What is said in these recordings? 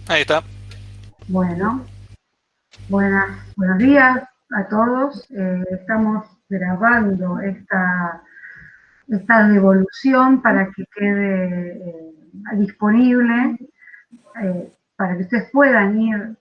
Ahí está. Bueno, buenos días a todos. Estamos grabando esta devolución para que quede disponible, para que ustedes puedan ir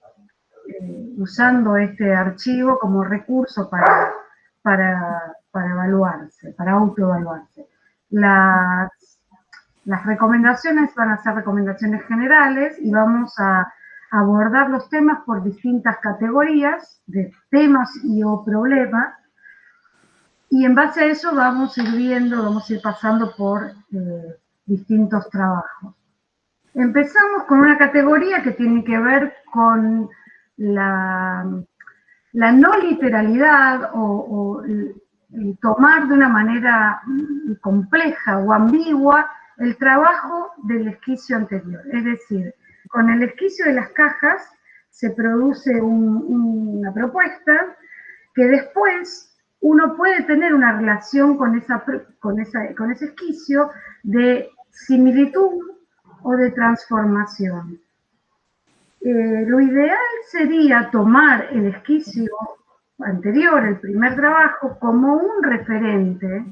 usando este archivo como recurso para evaluarse, para autoevaluarse. Las recomendaciones van a ser recomendaciones generales y vamos a abordar los temas por distintas categorías de temas y o problemas, y en base a eso vamos a ir viendo, vamos a ir pasando por distintos trabajos. Empezamos con una categoría que tiene que ver con la no literalidad o tomar de una manera compleja o ambigua el trabajo del esquicio anterior. Es decir, con el esquicio de las cajas se produce una propuesta que después uno puede tener una relación con ese esquicio de similitud o de transformación. Lo ideal sería tomar el esquicio anterior, el primer trabajo, como un referente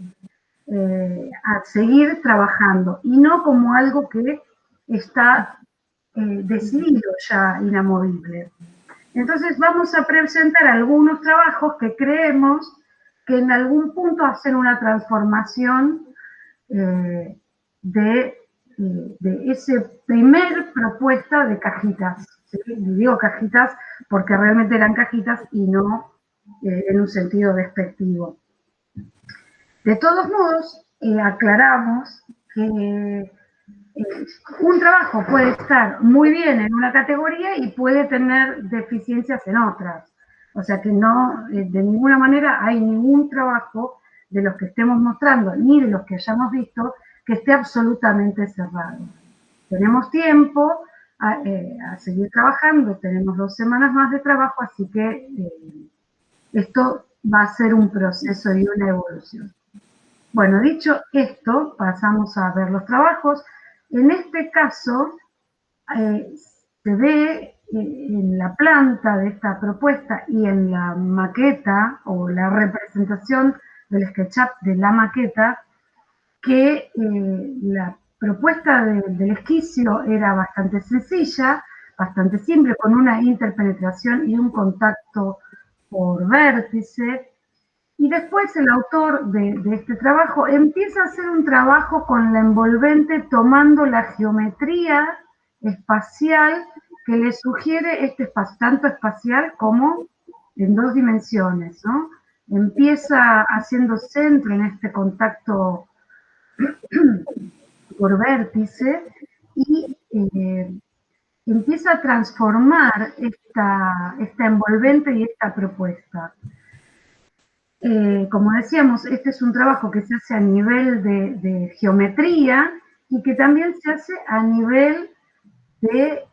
a seguir trabajando y no como algo que está decidido ya, inamovible. Entonces vamos a presentar algunos trabajos que creemos que en algún punto hacen una transformación de esa primer propuesta de cajitas. ¿Sí? Digo cajitas porque realmente eran cajitas y no en un sentido despectivo. De todos modos, aclaramos que un trabajo puede estar muy bien en una categoría y puede tener deficiencias en otras. O sea que no, de ninguna manera hay ningún trabajo de los que estemos mostrando, ni de los que hayamos visto, que esté absolutamente cerrado. Tenemos tiempo a seguir trabajando, tenemos 2 semanas más de trabajo, así que esto va a ser un proceso y una evolución. Bueno, dicho esto, pasamos a ver los trabajos. En este caso, se ve en la planta de esta propuesta y en la maqueta o la representación del SketchUp de la maqueta que la propuesta del esquicio era bastante sencilla, bastante simple, con una interpenetración y un contacto por vértice. Y después el autor de este trabajo empieza a hacer un trabajo con la envolvente tomando la geometría espacial que le sugiere este espacio, tanto espacial como en 2 dimensiones, ¿no? Empieza haciendo centro en este contacto por vértice y empieza a transformar esta envolvente y esta propuesta. Como decíamos, este es un trabajo que se hace a nivel de geometría y que también se hace a nivel de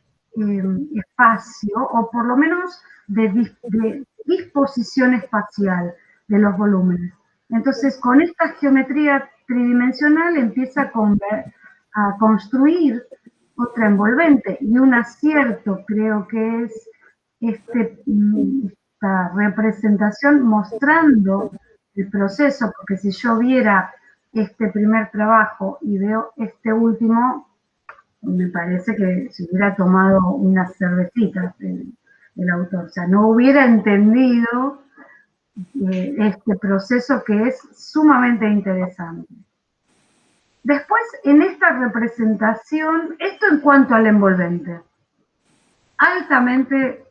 espacio, o por lo menos de disposición espacial de los volúmenes. Entonces, con esta geometría tridimensional empieza a construir otra envolvente, y un acierto creo que es esta representación mostrando el proceso, porque si yo viera este primer trabajo y veo este último, me parece que se hubiera tomado unas cervecitas el autor, o sea, no hubiera entendido este proceso que es sumamente interesante. Después, en esta representación, esto en cuanto al envolvente, altamente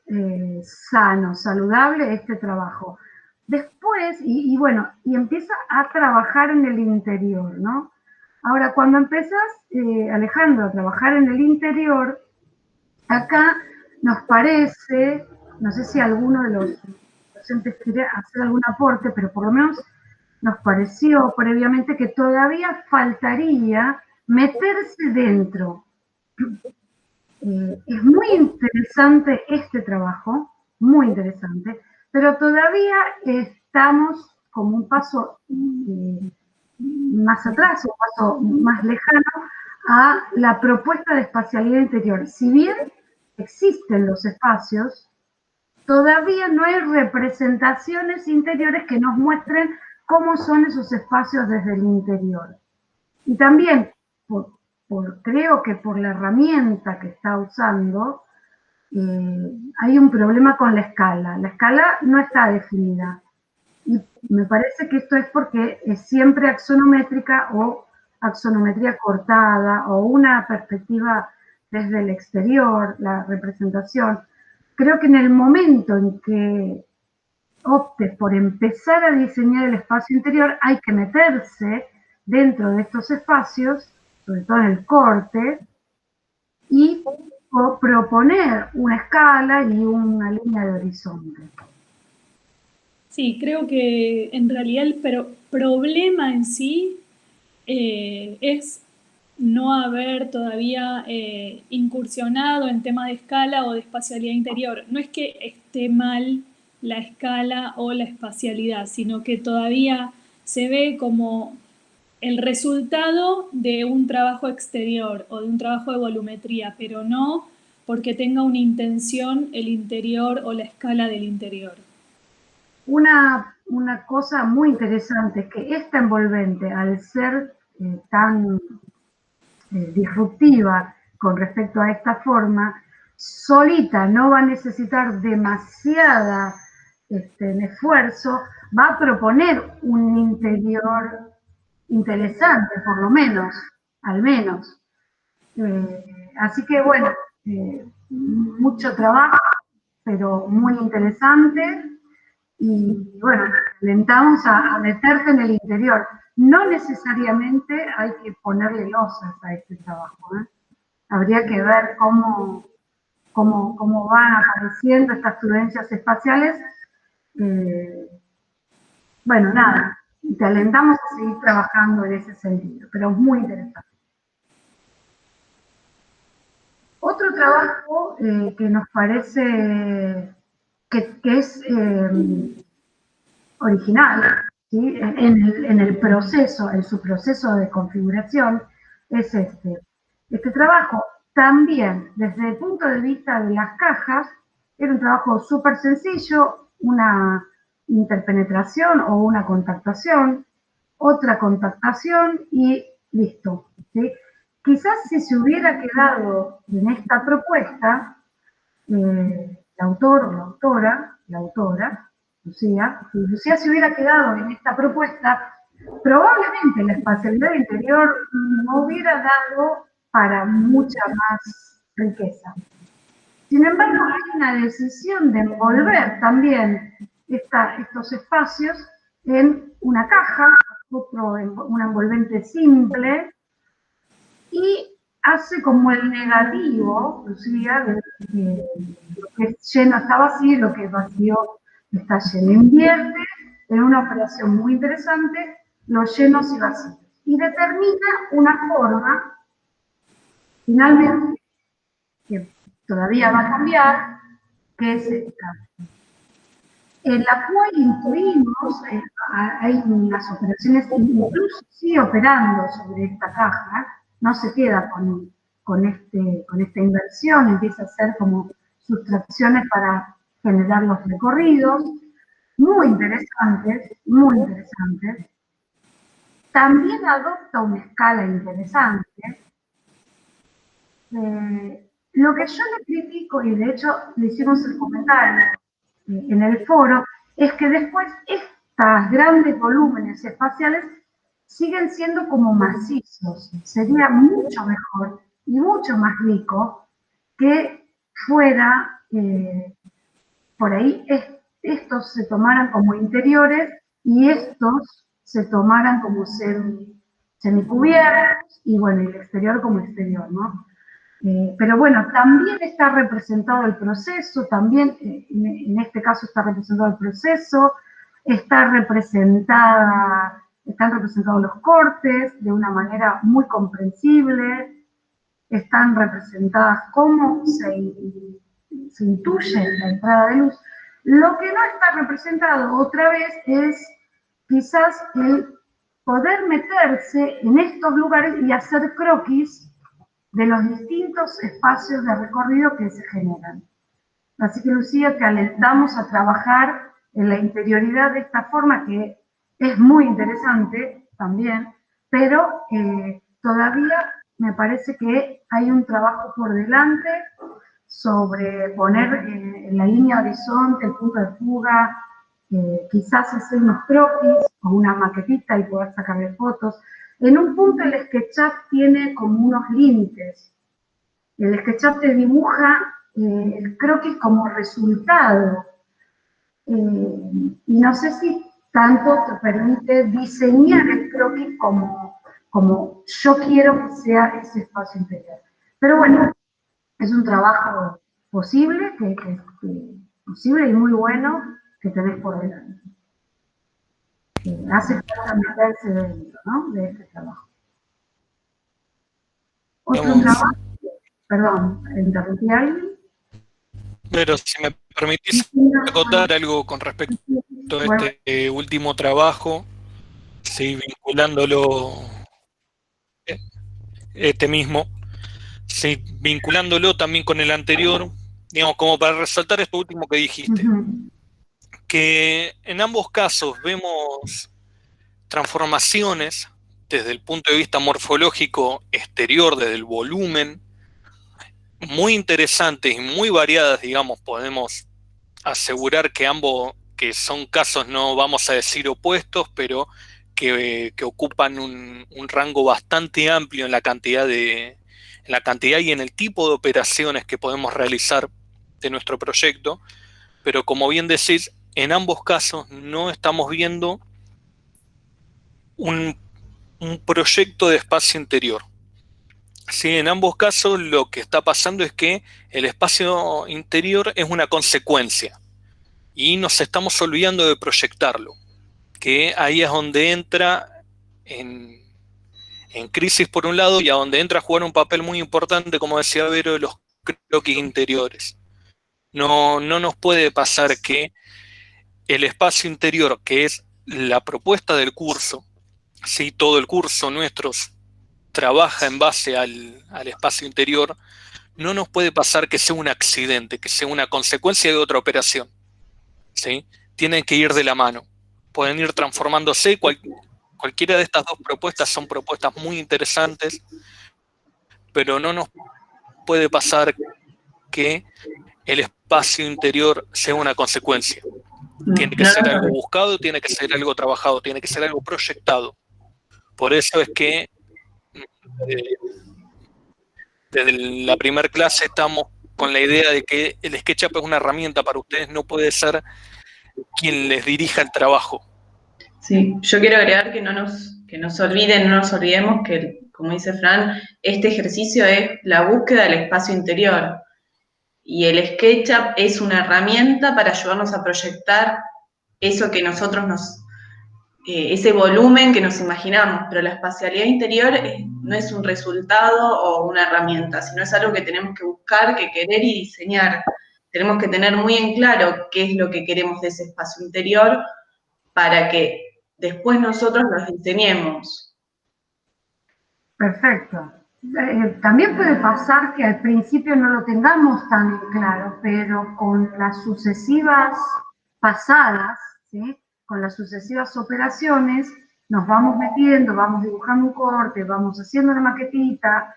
sano, saludable este trabajo. Después, y bueno, y empieza a trabajar en el interior, ¿no? Ahora, cuando empezás, Alejandro, a trabajar en el interior, acá nos parece, no sé si alguno de los docentes quiere hacer algún aporte, pero por lo menos nos pareció previamente que todavía faltaría meterse dentro. Es muy interesante este trabajo, muy interesante, pero todavía estamos como un paso más atrás, un paso más lejano, a la propuesta de espacialidad interior. Si bien existen los espacios, todavía no hay representaciones interiores que nos muestren cómo son esos espacios desde el interior. Y también, creo que por la herramienta que está usando, hay un problema con la escala. La escala no está definida. Y me parece que esto es porque es siempre axonométrica o axonometría cortada o una perspectiva desde el exterior, la representación. Creo que en el momento en que optes por empezar a diseñar el espacio interior, hay que meterse dentro de estos espacios, sobre todo en el corte, y proponer una escala y una línea de horizonte. Sí, creo que en realidad el problema en sí es no haber todavía incursionado en temas de escala o de espacialidad interior. No es que esté mal la escala o la espacialidad, sino que todavía se ve como el resultado de un trabajo exterior o de un trabajo de volumetría, pero no porque tenga una intención el interior o la escala del interior. Una cosa muy interesante es que esta envolvente, al ser tan disruptiva con respecto a esta forma, solita no va a necesitar demasiada esfuerzo, va a proponer un interior interesante, por lo menos, al menos. Así que bueno, mucho trabajo, pero muy interesante. Y bueno, alentamos a meterte en el interior. No necesariamente hay que ponerle losas a este trabajo, ¿eh? Habría que ver cómo van apareciendo estas fluencias espaciales. Bueno, nada, te alentamos a seguir trabajando en ese sentido, pero es muy interesante. Otro trabajo que nos parece que es original, ¿sí? En el proceso, en su proceso de configuración, es este. Este trabajo también, desde el punto de vista de las cajas, era un trabajo súper sencillo, una interpenetración o una contactación, otra contactación y listo, ¿sí? Quizás si se hubiera quedado en esta propuesta, el autor o la autora, Lucía, si Lucía se hubiera quedado en esta propuesta, probablemente la espacialidad interior no hubiera dado para mucha más riqueza. Sin embargo, hay una decisión de envolver también estos espacios en una caja, una envolvente simple, y hace como el negativo, Lucía, de lo que es lleno está vacío y lo que es vacío está lleno. Invierte en una operación muy interesante los llenos y vacíos. Y determina una forma, finalmente, que todavía va a cambiar, que es esta, en la cual incluimos, hay unas operaciones, incluso sigue operando sobre esta caja, no se queda con esta inversión, empieza a hacer como sustracciones para generar los recorridos, muy interesantes, muy interesantes. También adopta una escala interesante. Lo que yo le critico, y de hecho le hicimos el comentario en el foro, es que después estos grandes volúmenes espaciales siguen siendo como macizos. Sería mucho mejor y mucho más rico que fuera, por ahí, estos se tomaran como interiores y estos se tomaran como semicubiertos y bueno, el exterior como exterior, ¿no? Pero bueno, también está representado el proceso, también en este caso está representado el proceso, están representados los cortes de una manera muy comprensible, están representadas cómo se intuye la entrada de luz. Lo que no está representado otra vez es quizás el poder meterse en estos lugares y hacer croquis de los distintos espacios de recorrido que se generan. Así que, Lucía, te alentamos a trabajar en la interioridad de esta forma, que es muy interesante también, pero todavía me parece que hay un trabajo por delante sobre poner en la línea horizonte el punto de fuga, quizás hacer unos croquis o una maquetita y poder sacarle fotos. En un punto el SketchUp tiene como unos límites. El SketchUp te dibuja el croquis como resultado. Y no sé si tanto te permite diseñar el croquis como yo quiero que sea ese espacio interior. Pero bueno, es un trabajo posible, posible y muy bueno que tenés por delante. Hace falta meterse dentro, ¿no?, de este trabajo. Otro trabajo, perdón, ¿interrumpí a alguien? Pero si me permitís acotar algo con respecto a este último trabajo, sí, vinculándolo, este mismo, sí, vinculándolo también con el anterior, digamos, como para resaltar esto último que dijiste, que en ambos casos vemos transformaciones desde el punto de vista morfológico exterior, desde el volumen, muy interesantes y muy variadas, digamos, podemos asegurar que ambos, que son casos, no vamos a decir opuestos, pero que ocupan un rango bastante amplio en la cantidad y en el tipo de operaciones que podemos realizar de nuestro proyecto, pero como bien decís, en ambos casos no estamos viendo un proyecto de espacio interior. Sí, en ambos casos lo que está pasando es que el espacio interior es una consecuencia y nos estamos olvidando de proyectarlo, que ahí es donde entra en crisis por un lado y a donde entra a jugar un papel muy importante, como decía Vero, de los croquis interiores. No nos puede pasar que el espacio interior, que es la propuesta del curso, ¿sí? Todo el curso nuestro trabaja en base al espacio interior, no nos puede pasar que sea un accidente, que sea una consecuencia de otra operación, ¿sí? Tienen que ir de la mano, pueden ir transformándose. Cualquiera de estas dos propuestas son propuestas muy interesantes, pero no nos puede pasar que el espacio interior sea una consecuencia. Tiene que ser algo buscado, tiene que ser algo trabajado, tiene que ser algo proyectado. Por eso es que desde la primera clase estamos con la idea de que el SketchUp es una herramienta para ustedes, no puede ser quien les dirija el trabajo. Sí, yo quiero agregar que no nos olvidemos que, como dice Fran, este ejercicio es la búsqueda del espacio interior. Y el SketchUp es una herramienta para ayudarnos a proyectar eso que ese volumen que nos imaginamos, pero la espacialidad interior no es un resultado o una herramienta, sino es algo que tenemos que buscar, que querer y diseñar. Tenemos que tener muy en claro qué es lo que queremos de ese espacio interior para que después nosotros los diseñemos. Perfecto. También puede pasar que al principio no lo tengamos tan claro, pero con las sucesivas pasadas, ¿sí?, con las sucesivas operaciones, nos vamos metiendo, vamos dibujando un corte, vamos haciendo una maquetita,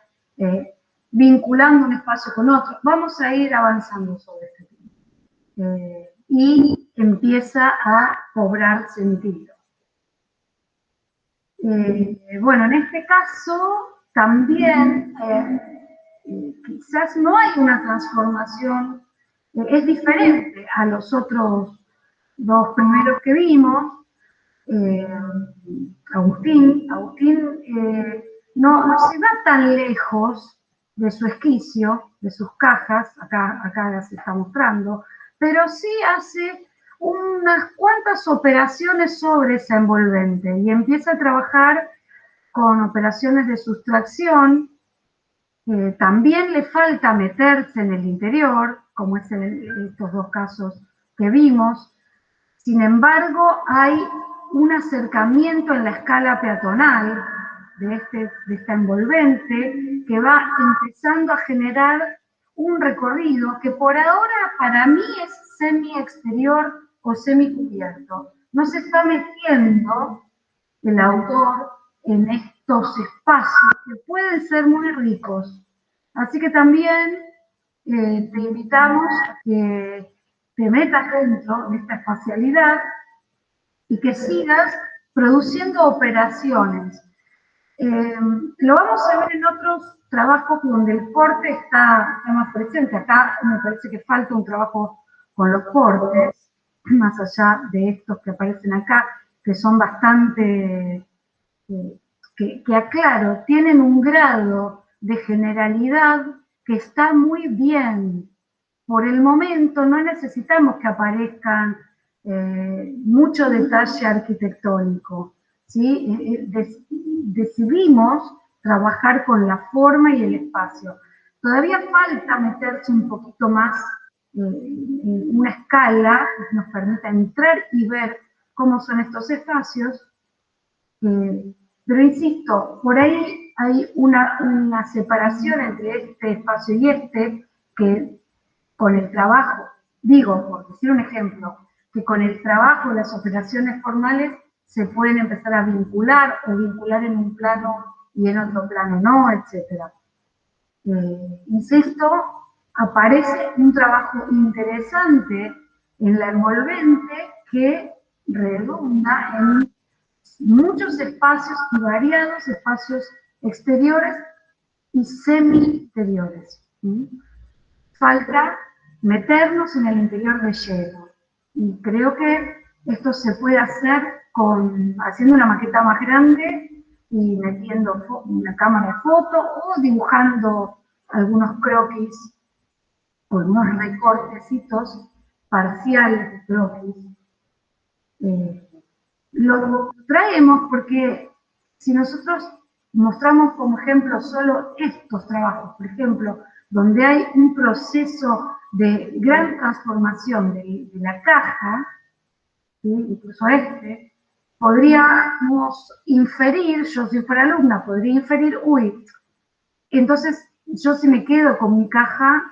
vinculando un espacio con otro, vamos a ir avanzando sobre este tema. Y empieza a cobrar sentido. Bueno, en este caso también quizás no hay una transformación, es diferente a los otros dos primeros que vimos. Agustín no se va tan lejos de su esquicio, de sus cajas, acá las está mostrando, pero sí hace unas cuantas operaciones sobre esa envolvente y empieza a trabajar con operaciones de sustracción. También le falta meterse en el interior, como es en estos dos casos que vimos. Sin embargo, hay un acercamiento en la escala peatonal de esta envolvente que va empezando a generar un recorrido que por ahora para mí es semi-exterior o semi-cubierto. No se está metiendo el autor en estos espacios que pueden ser muy ricos. Así que también te invitamos a que te metas dentro de esta espacialidad y que sigas produciendo operaciones. Lo vamos a ver en otros trabajos donde el corte está más presente. Acá me parece que falta un trabajo con los cortes, más allá de estos que aparecen acá, que son bastante, que aclaro, tienen un grado de generalidad que está muy bien. Por el momento no necesitamos que aparezcan mucho detalle arquitectónico, ¿sí? Decidimos trabajar con la forma y el espacio. Todavía falta meterse un poquito más en una escala que nos permita entrar y ver cómo son estos espacios, pero insisto, por ahí hay una separación entre este espacio y este que con el trabajo, digo, por decir un ejemplo, que con el trabajo, las operaciones formales se pueden empezar a vincular o vincular en un plano y en otro plano no, etc. Insisto, aparece un trabajo interesante en la envolvente que redunda en muchos espacios y variados espacios exteriores y semi-interiores. Falta meternos en el interior de lleno. Y creo que esto se puede hacer haciendo una maqueta más grande y metiendo una cámara de foto o dibujando algunos croquis o algunos recortecitos parciales de croquis. Lo traemos porque si nosotros mostramos como ejemplo solo estos trabajos, por ejemplo, donde hay un proceso de gran transformación de la caja, ¿sí? Incluso podríamos inferir, yo si fuera alumna, podría inferir, uy, entonces yo si me quedo con mi caja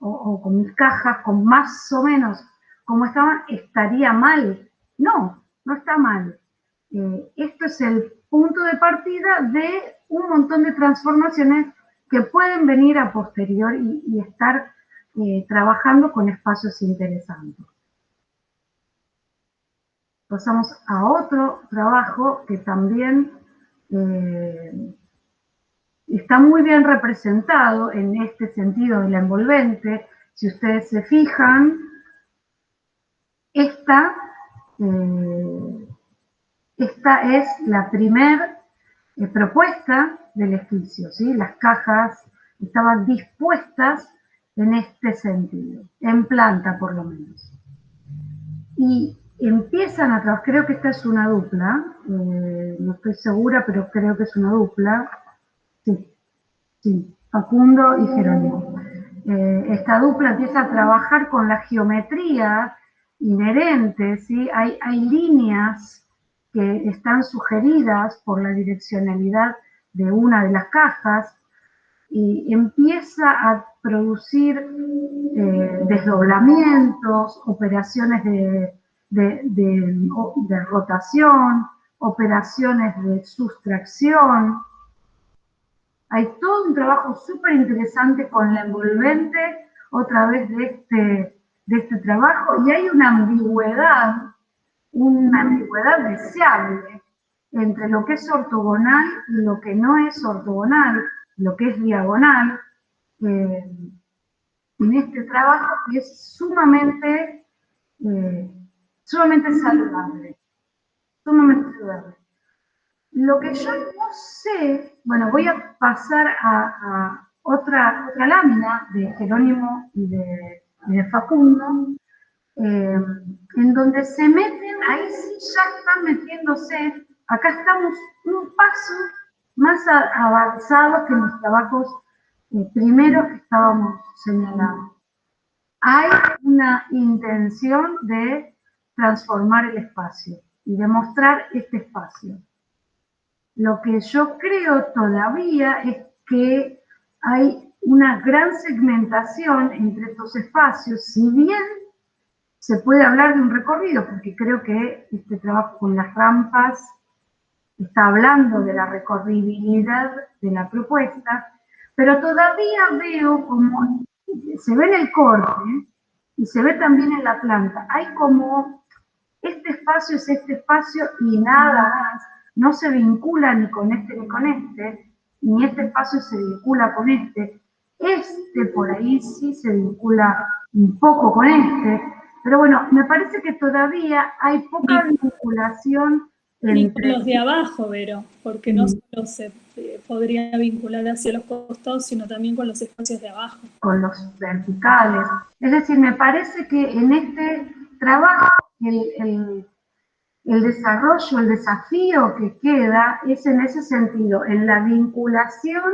o con mis cajas, con más o menos como estaban, estaría mal. No, no está mal. Esto es el punto de partida de un montón de transformaciones que pueden venir a posterior y estar trabajando con espacios interesantes. Pasamos a otro trabajo que también está muy bien representado en este sentido de la envolvente. Si ustedes se fijan, esta es la primera propuesta del esquicio, ¿sí? Las cajas estaban dispuestas en este sentido, en planta por lo menos. Y empiezan a trabajar, creo que esta es una dupla, no estoy segura, pero creo que es una dupla. Sí, Facundo y Jerónimo. Esta dupla empieza a trabajar con la geometría inherente, ¿sí? Hay líneas que están sugeridas por la direccionalidad de una de las cajas y empieza a producir desdoblamientos, operaciones de rotación, operaciones de sustracción. Hay todo un trabajo súper interesante con la envolvente, otra vez de este trabajo, y hay una ambigüedad deseable entre lo que es ortogonal y lo que no es ortogonal, lo que es diagonal, en este trabajo que es sumamente saludable, sumamente saludable. Lo que yo no sé, bueno, voy a pasar a otra lámina de Jerónimo y de Facundo, en donde se meten, ahí sí ya están metiéndose, acá estamos un paso más avanzado que en los trabajos primeros que estábamos señalando. Hay una intención de transformar el espacio. y de mostrar este espacio. Lo que yo creo todavía es que hay una gran segmentación entre estos espacios, si bien se puede hablar de un recorrido, porque creo que este trabajo con las rampas está hablando de la recorribilidad de la propuesta, pero todavía veo como, se ve en el corte y se ve también en la planta, hay como, este espacio es este espacio y nada más, no se vincula ni con este, ni este espacio se vincula con este por ahí sí se vincula un poco con pero bueno, me parece que todavía hay poca vinculación Ni con entre... los de abajo, Vero, porque no solo se podría vincular hacia los costados, sino también con los espacios de abajo. Con los verticales. Es decir, me parece que en este trabajo el desarrollo, el desafío que queda es en ese sentido, en la vinculación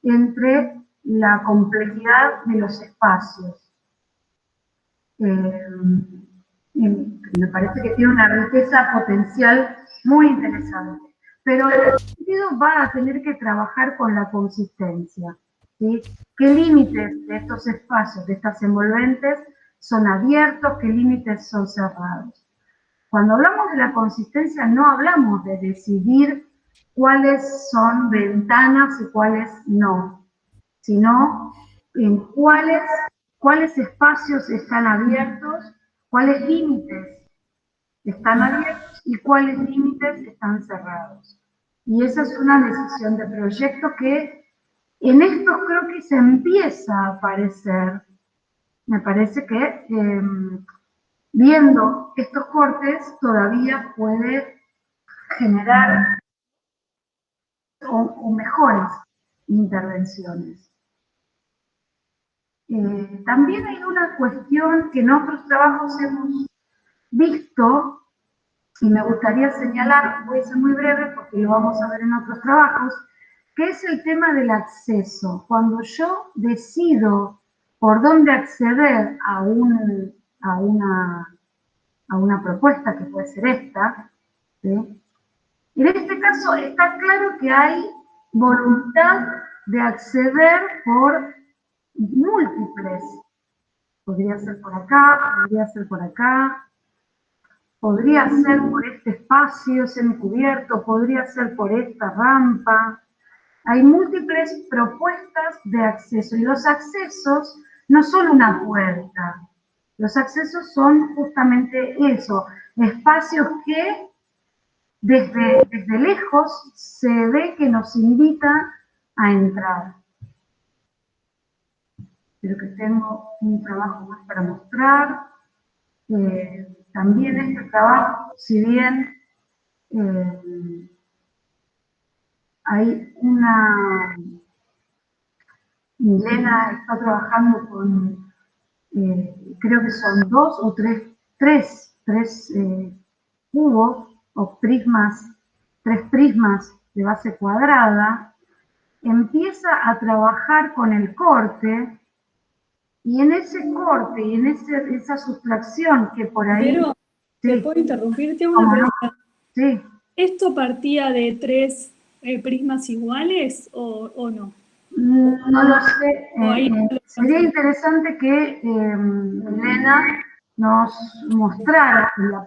entre la complejidad de los espacios. Me parece que tiene una riqueza potencial muy interesante. Pero en ese sentido va a tener que trabajar con la consistencia. ¿Sí? ¿Qué límites de estos espacios, de estas envolventes, son abiertos? ¿Qué límites son cerrados? Cuando hablamos de la consistencia no hablamos de decidir cuáles son ventanas y cuáles no, sino en cuáles espacios están abiertos, cuáles límites están abiertos y cuáles límites están cerrados. Y esa es una decisión de proyecto que en esto creo que se empieza a aparecer. Me parece que viendo estos cortes todavía puede generar o mejores intervenciones. También hay una cuestión que en otros trabajos hemos visto, y me gustaría señalar, voy a ser muy breve porque lo vamos a ver en otros trabajos, que es el tema del acceso. Cuando yo decido por dónde acceder a una propuesta, que puede ser esta, ¿sí? En este caso está claro que hay voluntad de acceder por múltiples. Podría ser por acá, podría ser por acá, podría ser por este espacio semicubierto, podría ser por esta rampa. Hay múltiples propuestas de acceso y los accesos no son una puerta. Los accesos son justamente eso, espacios que desde lejos se ve que nos invita a entrar. Creo que tengo un trabajo más para mostrar. También este trabajo, si bien hay una... Milena está trabajando con, creo que son 2 o 3 cubos o prismas, 3 prismas de base cuadrada, empieza a trabajar con el corte y en ese corte y en esa sustracción que por ahí... Pero, sí, ¿te puedo interrumpirte una pregunta? Sí. ¿Esto partía de 3 prismas iguales o no? No lo sé. Sería interesante que Milena nos mostrara en la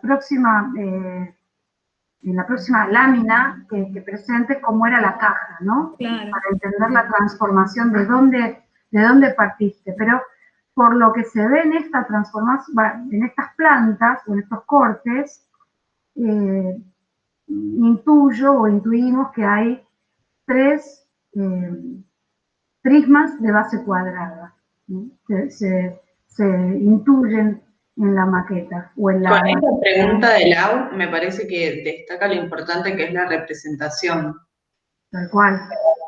próxima lámina que presente cómo era la caja, ¿no? Claro. Para entender la transformación, de dónde partiste. Pero por lo que se ve en esta transformación, en estas plantas o en estos cortes, intuyo o intuimos que hay 3 prismas de base cuadrada, ¿no? Se intuyen en la maqueta. O en la... Con esta pregunta de Lau, me parece que destaca lo importante que es la representación. Tal cual.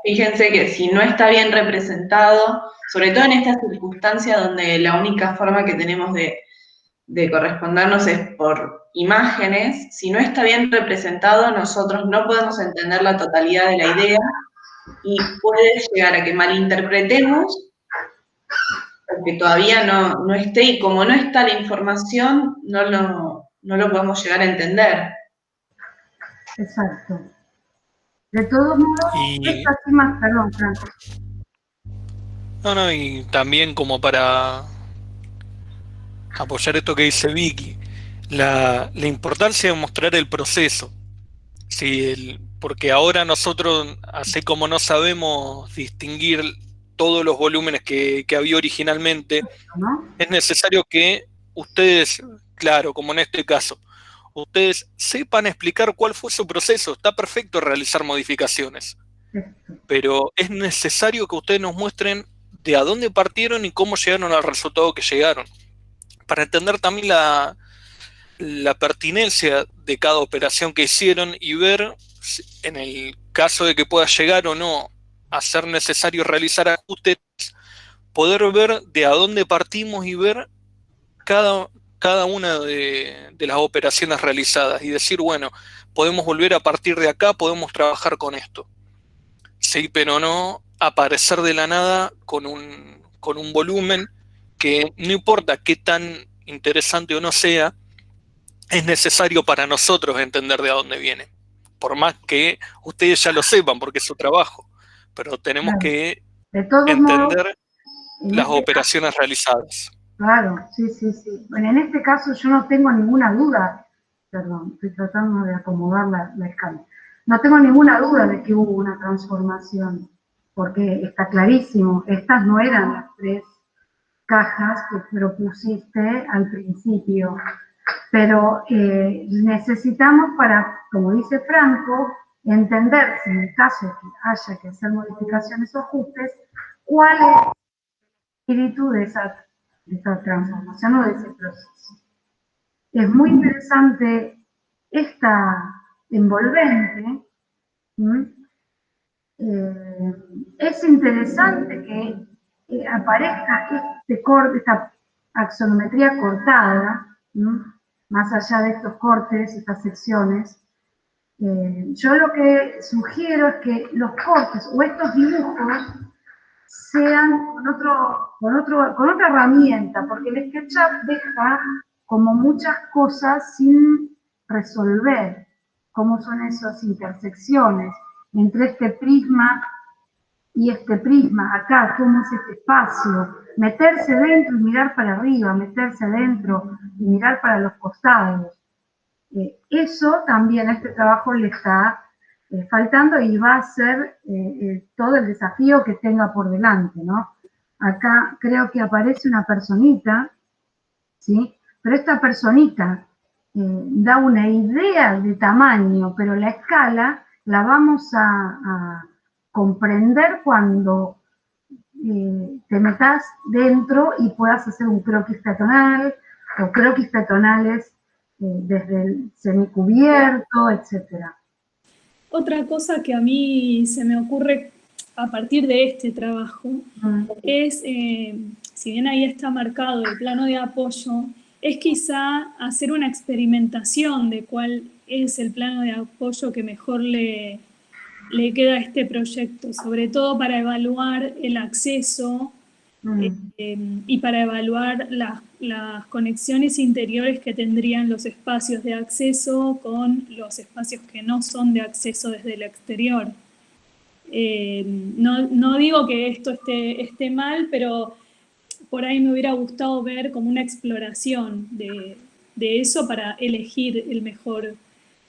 Fíjense que si no está bien representado, sobre todo en esta circunstancia donde la única forma que tenemos de correspondernos es por imágenes, si no está bien representado, nosotros no podemos entender la totalidad de la idea y puede llegar a que malinterpretemos porque todavía no esté, y como no está la información, no lo podemos llegar a entender. exacto. De todos modos, Y, esta sí más, perdón, Franco. no, y también como para apoyar esto que dice Vicky, la importancia de mostrar el proceso. Sí, porque ahora nosotros, así como no sabemos distinguir todos los volúmenes que había originalmente, ¿No? es necesario que ustedes, claro, como en este caso, ustedes sepan explicar cuál fue su proceso. Está perfecto realizar modificaciones, Esto. pero es necesario que ustedes nos muestren de a dónde partieron y cómo llegaron al resultado que llegaron, para entender también la pertinencia de cada operación que hicieron y ver, en el caso de que pueda llegar o no a ser necesario realizar ajustes, poder ver de a dónde partimos y ver cada, cada una de las operaciones realizadas y decir, bueno, podemos volver a partir de acá, podemos trabajar con esto. Sí, pero no aparecer de la nada con un volumen que no importa qué tan interesante o no sea, es necesario para nosotros entender de dónde viene. Por más que ustedes ya lo sepan, porque es su trabajo. Pero tenemos Claro. que De todos modos, entender en las este caso, operaciones realizadas. claro, sí, sí, sí. Bueno, en este caso yo no tengo ninguna duda, perdón, estoy tratando de acomodar la escala. No tengo ninguna duda de que hubo una transformación, porque está clarísimo, estas no eran las 3 cajas que propusiste al principio, pero necesitamos para, como dice Franco, entender si en el caso que haya que hacer modificaciones o ajustes, cuál es el espíritu de esa transformación o de ese proceso. Es muy interesante esta envolvente. Es interesante que aparezca esta axonometría cortada, ¿no? Más allá de estos cortes, estas secciones. Yo lo que sugiero es que los cortes o estos dibujos sean con otra herramienta, porque el SketchUp deja como muchas cosas sin resolver, cómo son esas intersecciones entre este prisma y este prisma, acá, cómo es este espacio, meterse dentro y mirar para arriba, meterse dentro y mirar para los costados. Eso también a este trabajo le está faltando y va a ser todo el desafío que tenga por delante, ¿no? Acá creo que aparece una personita, ¿sí? Pero esta personita da una idea de tamaño, pero la escala la vamos a comprender cuando te metas dentro y puedas hacer un croquis peatonal o croquis peatonales desde el semicubierto, etcétera. Otra cosa que a mí se me ocurre a partir de este trabajo es, si bien ahí está marcado el plano de apoyo, es quizá hacer una experimentación de cuál es el plano de apoyo que mejor le queda a este proyecto, sobre todo para evaluar el acceso y para evaluar las conexiones interiores que tendrían los espacios de acceso con los espacios que no son de acceso desde el exterior. No digo que esto esté mal, pero por ahí me hubiera gustado ver como una exploración de eso para elegir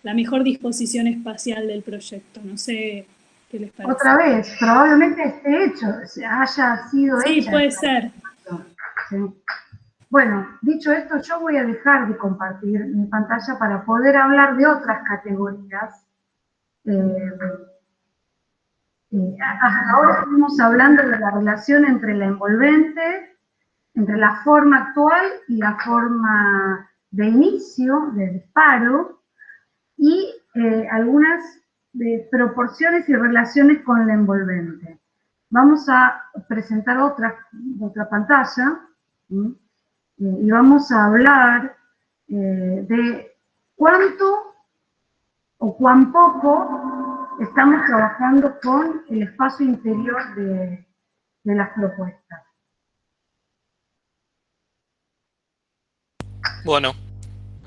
la mejor disposición espacial del proyecto. No sé qué les parece. Otra vez, probablemente esté hecho, haya sido Sí, hecha. puede ser. Sí. Bueno, dicho esto, yo voy a dejar de compartir mi pantalla para poder hablar de otras categorías. Ahora estuvimos hablando de la relación entre la envolvente, entre la forma actual y la forma de inicio, de disparo, y algunas proporciones y relaciones con la envolvente. Vamos a presentar otra pantalla y vamos a hablar de cuánto o cuán poco estamos trabajando con el espacio interior de las propuestas. Bueno,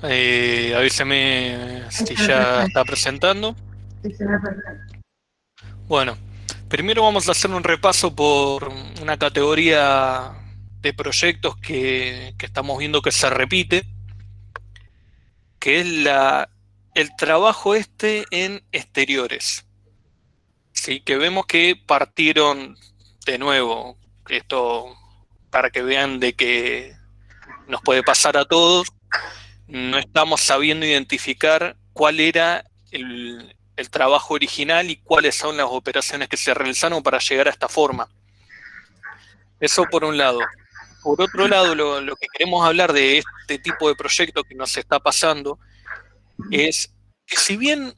Avíseme si se ve ya perfecto. está presentando. Sí, se ve perfecto. Bueno, primero vamos a hacer un repaso por una categoría de proyectos que estamos viendo que se repite, que es el trabajo en exteriores. Sí, que vemos que partieron de nuevo, esto para que vean de que nos puede pasar a todos, no estamos sabiendo identificar cuál era el trabajo original y cuáles son las operaciones que se realizaron para llegar a esta forma. Eso por un lado. Por otro lado, lo que queremos hablar de este tipo de proyecto que nos está pasando es que si bien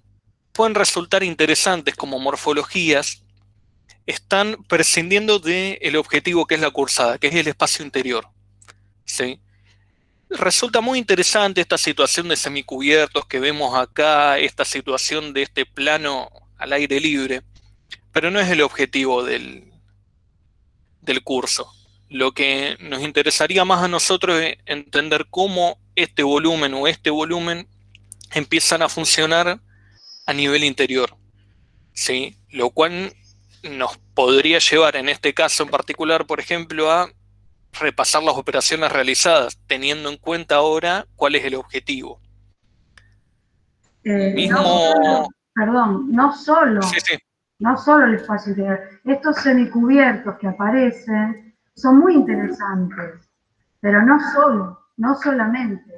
pueden resultar interesantes como morfologías, están prescindiendo del objetivo que es la cursada, que es el espacio interior. ¿Sí? Resulta muy interesante esta situación de semicubiertos que vemos acá, esta situación de este plano al aire libre, pero no es el objetivo del curso. Lo que nos interesaría más a nosotros es entender cómo este volumen o este volumen empiezan a funcionar a nivel interior, ¿sí? Lo cual nos podría llevar en este caso en particular, por ejemplo, a repasar las operaciones realizadas, teniendo en cuenta ahora cuál es el objetivo. No Mismo, solo, perdón, sí, sí, no solo el espacio interior, estos semicubiertos que aparecen son muy interesantes, pero no solo, no solamente.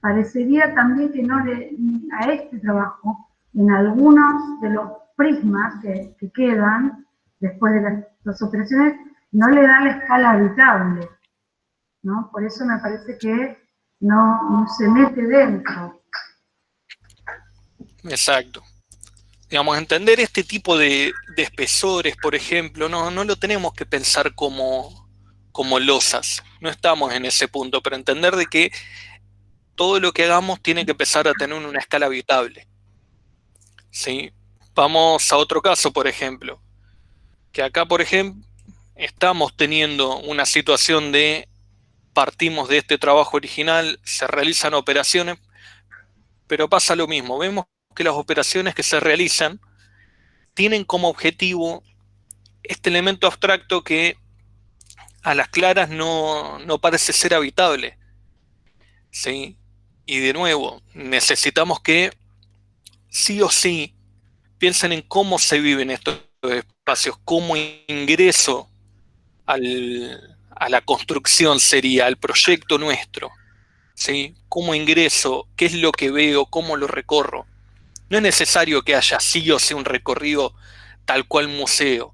Parecería también que no le, a este trabajo, en algunos de los prismas que quedan después de las operaciones, no le da la escala habitable, ¿no? Por eso me parece que no se mete dentro. exacto. Digamos, entender este tipo de espesores, por ejemplo, no lo tenemos que pensar como losas, no estamos en ese punto, pero entender de que todo lo que hagamos tiene que empezar a tener una escala habitable. ¿Sí? Vamos a otro caso, por ejemplo, que acá, por ejemplo, estamos teniendo una situación de partimos de este trabajo original, se realizan operaciones, pero pasa lo mismo, vemos que las operaciones que se realizan tienen como objetivo este elemento abstracto que a las claras no parece ser habitable, ¿sí? Y de nuevo, necesitamos que sí o sí piensen en cómo se viven estos espacios, cómo ingreso a la construcción sería, al proyecto nuestro, ¿sí? Cómo ingreso, qué es lo que veo, cómo lo recorro. No es necesario que haya sí o sí un recorrido tal cual museo,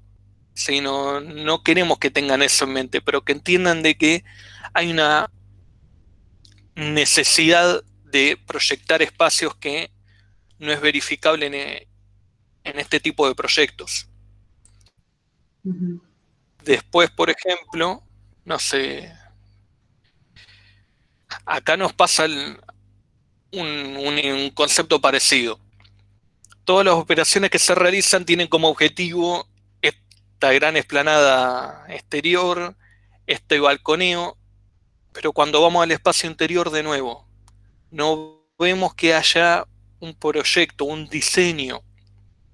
¿sí? No queremos que tengan eso en mente, pero que entiendan de que hay una necesidad de proyectar espacios que no es verificable en este tipo de proyectos. Uh-huh. Después, por ejemplo, no sé, acá nos pasa un concepto parecido. Todas las operaciones que se realizan tienen como objetivo esta gran explanada exterior, este balconeo, pero cuando vamos al espacio interior de nuevo, no vemos que haya un proyecto, un diseño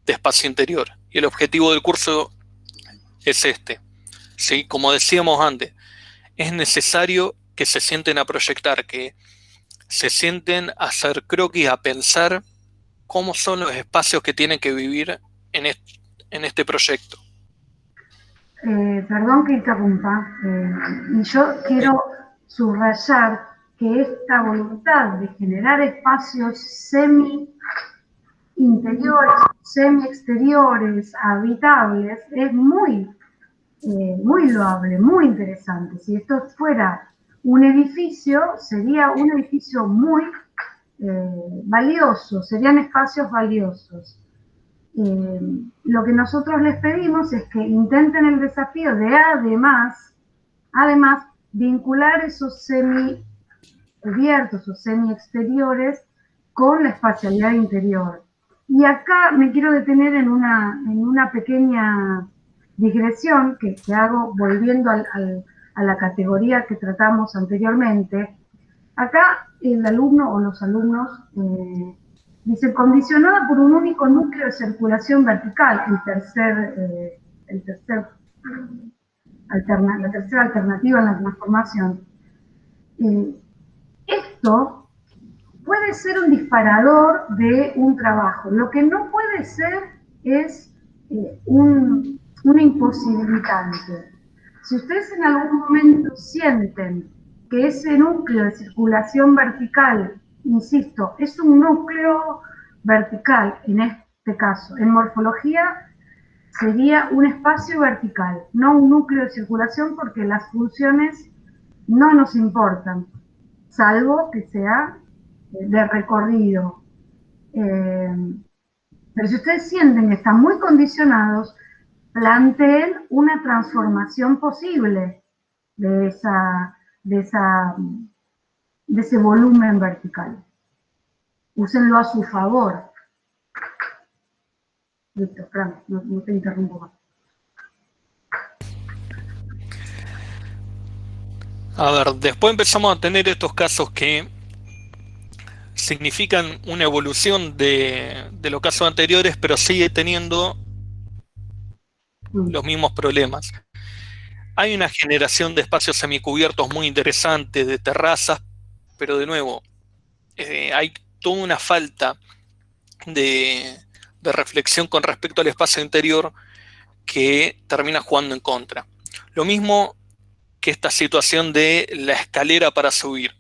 de espacio interior. Y el objetivo del curso es este. ¿Sí? Como decíamos antes, es necesario que se sienten a proyectar, que se sienten a hacer croquis, a pensar cómo son los espacios que tienen que vivir en este proyecto. Perdón que interrumpa, y yo ¿Sí? quiero subrayar que esta voluntad de generar espacios semi-interiores, semi-exteriores, habitables, es muy loable, muy interesante. Si esto fuera un edificio, sería un edificio muy valioso, serían espacios valiosos. Lo que nosotros les pedimos es que intenten el desafío de además vincular esos semi-cubiertos o semi-exteriores con la espacialidad interior. Y acá me quiero detener en una pequeña digresión que hago volviendo a la categoría que tratamos anteriormente. Acá el alumno o los alumnos, dice, condicionada por un único núcleo de circulación vertical, la tercera alternativa en la transformación. Esto puede ser un disparador de un trabajo. Lo que no puede ser es un imposibilitante. Si ustedes en algún momento sienten que ese núcleo de circulación vertical, insisto, es un núcleo vertical en este caso, en morfología sería un espacio vertical, no un núcleo de circulación, porque las funciones no nos importan, salvo que sea de recorrido. Pero si ustedes sienten que están muy condicionados, planteen una transformación posible de ese volumen vertical. Úsenlo a su favor. Listo, Fran, no te interrumpo más. A ver, después empezamos a tener estos casos que significan una evolución de los casos anteriores, pero sigue teniendo los mismos problemas. Hay una generación de espacios semicubiertos muy interesantes, de terrazas, pero de nuevo, hay toda una falta de reflexión con respecto al espacio interior que termina jugando en contra. Lo mismo que esta situación de la escalera para subir.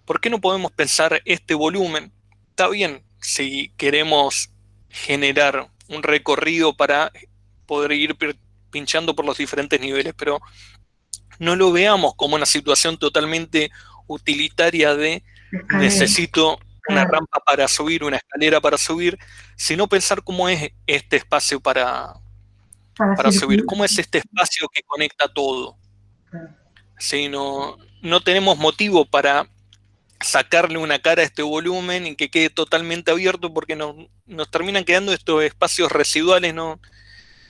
¿Por qué no podemos pensar este volumen? Está bien si queremos generar un recorrido para poder ir pinchando por los diferentes niveles, pero no lo veamos como una situación totalmente utilitaria de necesito una rampa para subir, una escalera para subir, sino pensar cómo es este espacio para subir, cómo es este espacio que conecta todo. Sí, no tenemos motivo para sacarle una cara a este volumen y que quede totalmente abierto, porque nos terminan quedando estos espacios residuales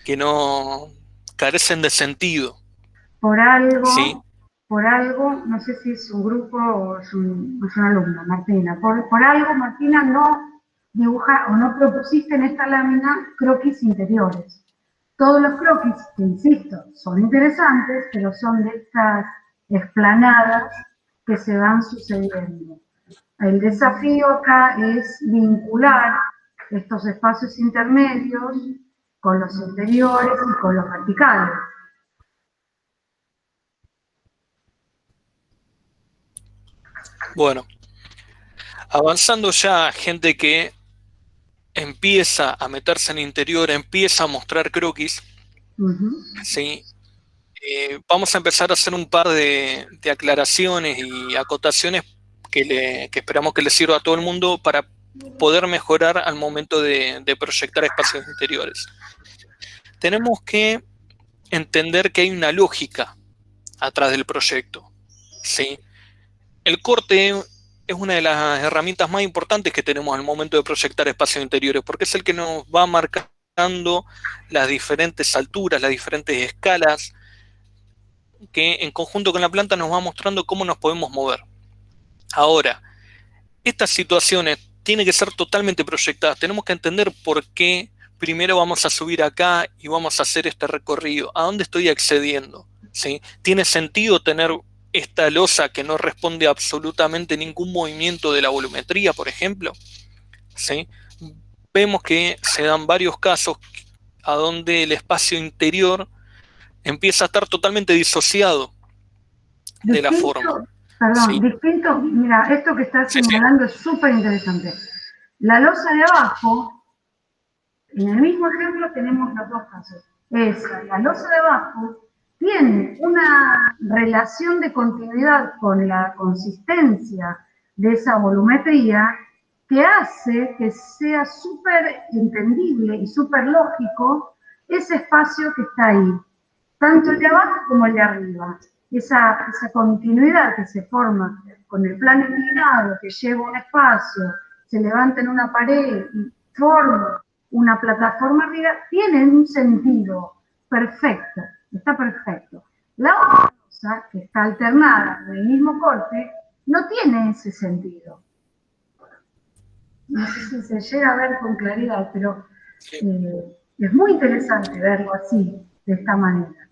que no carecen de sentido. Por algo, ¿sí? No sé si es un grupo o es un alumno, Martina, por algo, Martina, no dibuja o no propusiste en esta lámina croquis interiores. Todos los croquis, que insisto, son interesantes, pero son de estas explanadas que se van sucediendo. El desafío acá es vincular estos espacios intermedios con los interiores y con los verticales. Bueno, avanzando ya, gente que empieza a meterse en interior, empieza a mostrar croquis, ¿sí? Vamos a empezar a hacer un par de aclaraciones y acotaciones que esperamos que les sirva a todo el mundo para poder mejorar al momento de proyectar espacios interiores. Tenemos que entender que hay una lógica atrás del proyecto, ¿sí? El corte es una de las herramientas más importantes que tenemos al momento de proyectar espacios interiores, porque es el que nos va marcando las diferentes alturas, las diferentes escalas, que en conjunto con la planta nos va mostrando cómo nos podemos mover. Ahora, estas situaciones tienen que ser totalmente proyectadas. Tenemos que entender por qué primero vamos a subir acá y vamos a hacer este recorrido. ¿A dónde estoy accediendo? ¿Sí? ¿Tiene sentido tener esta losa que no responde a absolutamente ningún movimiento de la volumetría, por ejemplo? ¿Sí? Vemos que se dan varios casos a donde el espacio interior empieza a estar totalmente disociado de la forma. Perdón, ¿sí? distinto, mira, esto que estás señalando es súper interesante. La losa de abajo, en el mismo ejemplo tenemos los dos casos. La losa de abajo tiene una relación de continuidad con la consistencia de esa volumetría que hace que sea súper entendible y súper lógico ese espacio que está ahí, tanto el de abajo como el de arriba. Esa continuidad que se forma con el plano inclinado, que lleva un espacio, se levanta en una pared y forma una plataforma arriba, tiene un sentido perfecto, está perfecto. La otra cosa, que está alternada en el mismo corte, no tiene ese sentido. No sé si se llega a ver con claridad, pero es muy interesante verlo así, de esta manera.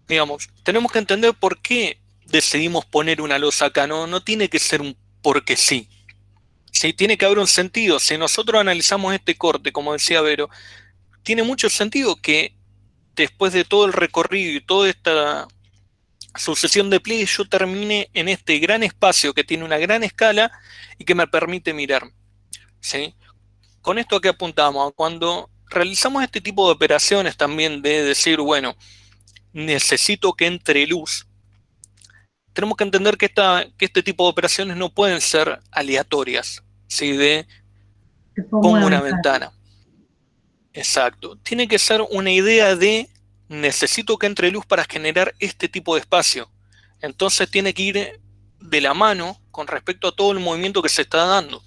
Digamos, tenemos que entender por qué decidimos poner una losa acá, no tiene que ser un porque sí. Sí, tiene que haber un sentido. Si nosotros analizamos este corte, como decía Vero, tiene mucho sentido que después de todo el recorrido y toda esta sucesión de pliegues, yo termine en este gran espacio que tiene una gran escala y que me permite mirar. ¿Sí? Con esto que apuntamos, cuando realizamos este tipo de operaciones también de decir, bueno, necesito que entre luz, tenemos que entender que este tipo de operaciones no pueden ser aleatorias, ¿sí? De Te pongo pongo una una ventana. ventana. Exacto. Tiene que ser una idea de necesito que entre luz para generar este tipo de espacio. Entonces tiene que ir de la mano con respecto a todo el movimiento que se está dando.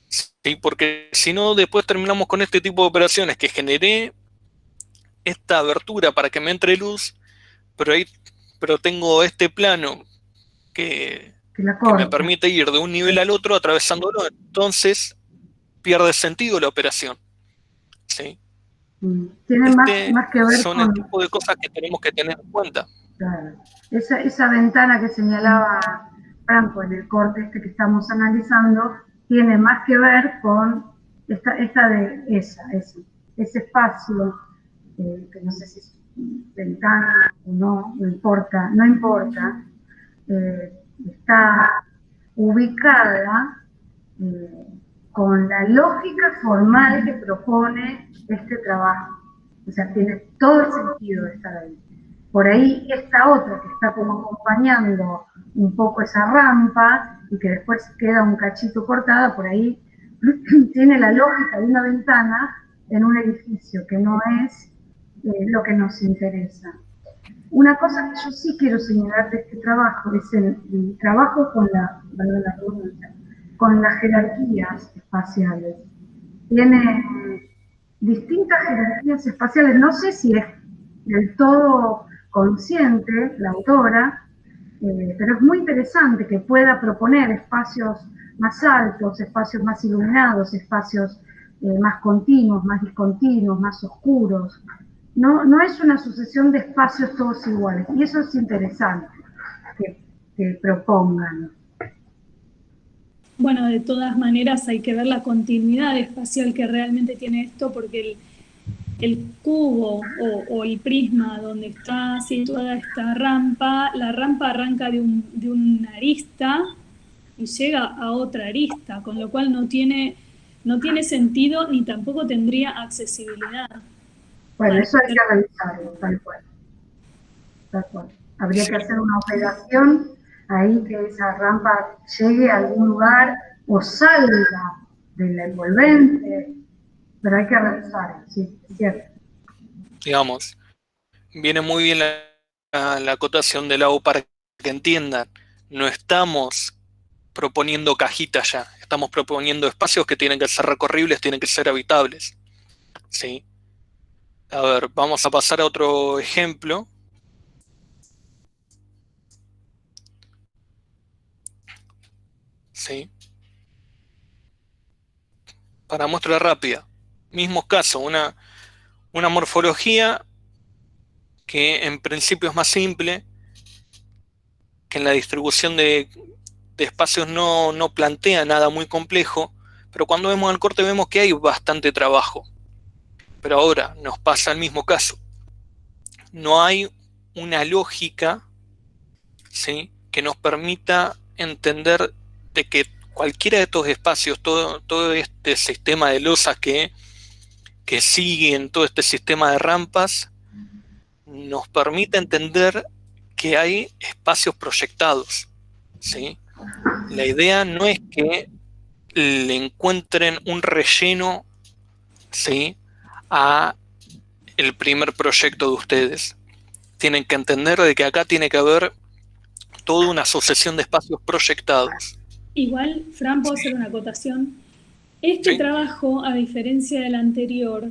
¿Sí? Porque si no, después terminamos con este tipo de operaciones que generé esta abertura para que me entre luz, pero tengo este plano que, Que la que me corta. permite ir de un nivel al otro atravesándolo. Entonces pierde sentido la operación. ¿Sí? Tiene más que ver Son el con, tipo de cosas que tenemos que tener en cuenta. claro, esa ventana que señalaba Franco en el corte este que estamos analizando, tiene más que ver con ese espacio, que no sé si es ventana o no, no importa, está ubicada con la lógica formal que propone este trabajo. O sea, tiene todo el sentido de estar ahí. Por ahí esta otra que está como acompañando un poco esa rampa y que después queda un cachito cortada, por ahí tiene la lógica de una ventana en un edificio, que no es lo que nos interesa. Una cosa que yo sí quiero señalar de este trabajo es el trabajo con las jerarquías espaciales. Tiene distintas jerarquías espaciales, no sé si es del todo consciente la autora, pero es muy interesante que pueda proponer espacios más altos, espacios más iluminados, espacios más continuos, más discontinuos, más oscuros. No es una sucesión de espacios todos iguales, y eso es interesante que propongan. Bueno, de todas maneras hay que ver la continuidad espacial que realmente tiene esto, porque el cubo o el prisma donde está situada esta rampa, la rampa arranca de una arista y llega a otra arista, con lo cual no tiene sentido ni tampoco tendría accesibilidad. Bueno, eso hay que revisarlo, tal cual. Tal cual. Habría que hacer una operación ahí que esa rampa llegue a algún lugar o salga del envolvente, pero hay que revisar, sí, es cierto. Digamos, viene muy bien la acotación de la U para que entiendan. No estamos proponiendo cajitas ya, estamos proponiendo espacios que tienen que ser recorribles, tienen que ser habitables. ¿Sí? A ver, vamos a pasar a otro ejemplo. ¿Sí? Para muestra rápida. Mismo caso, una morfología que en principio es más simple, que en la distribución de espacios no plantea nada muy complejo, pero cuando vemos el corte vemos que hay bastante trabajo. Pero ahora nos pasa el mismo caso. No hay una lógica, ¿sí?, que nos permita entender de que cualquiera de estos espacios, todo este sistema de losas que siguen, todo este sistema de rampas, nos permite entender que hay espacios proyectados, ¿sí? La idea no es que le encuentren un relleno, ¿sí?, a el primer proyecto de ustedes. Tienen que entender de que acá tiene que haber toda una sucesión de espacios proyectados. Igual, Fran, puedo hacer una acotación. Este ¿Sí? trabajo, a diferencia del anterior,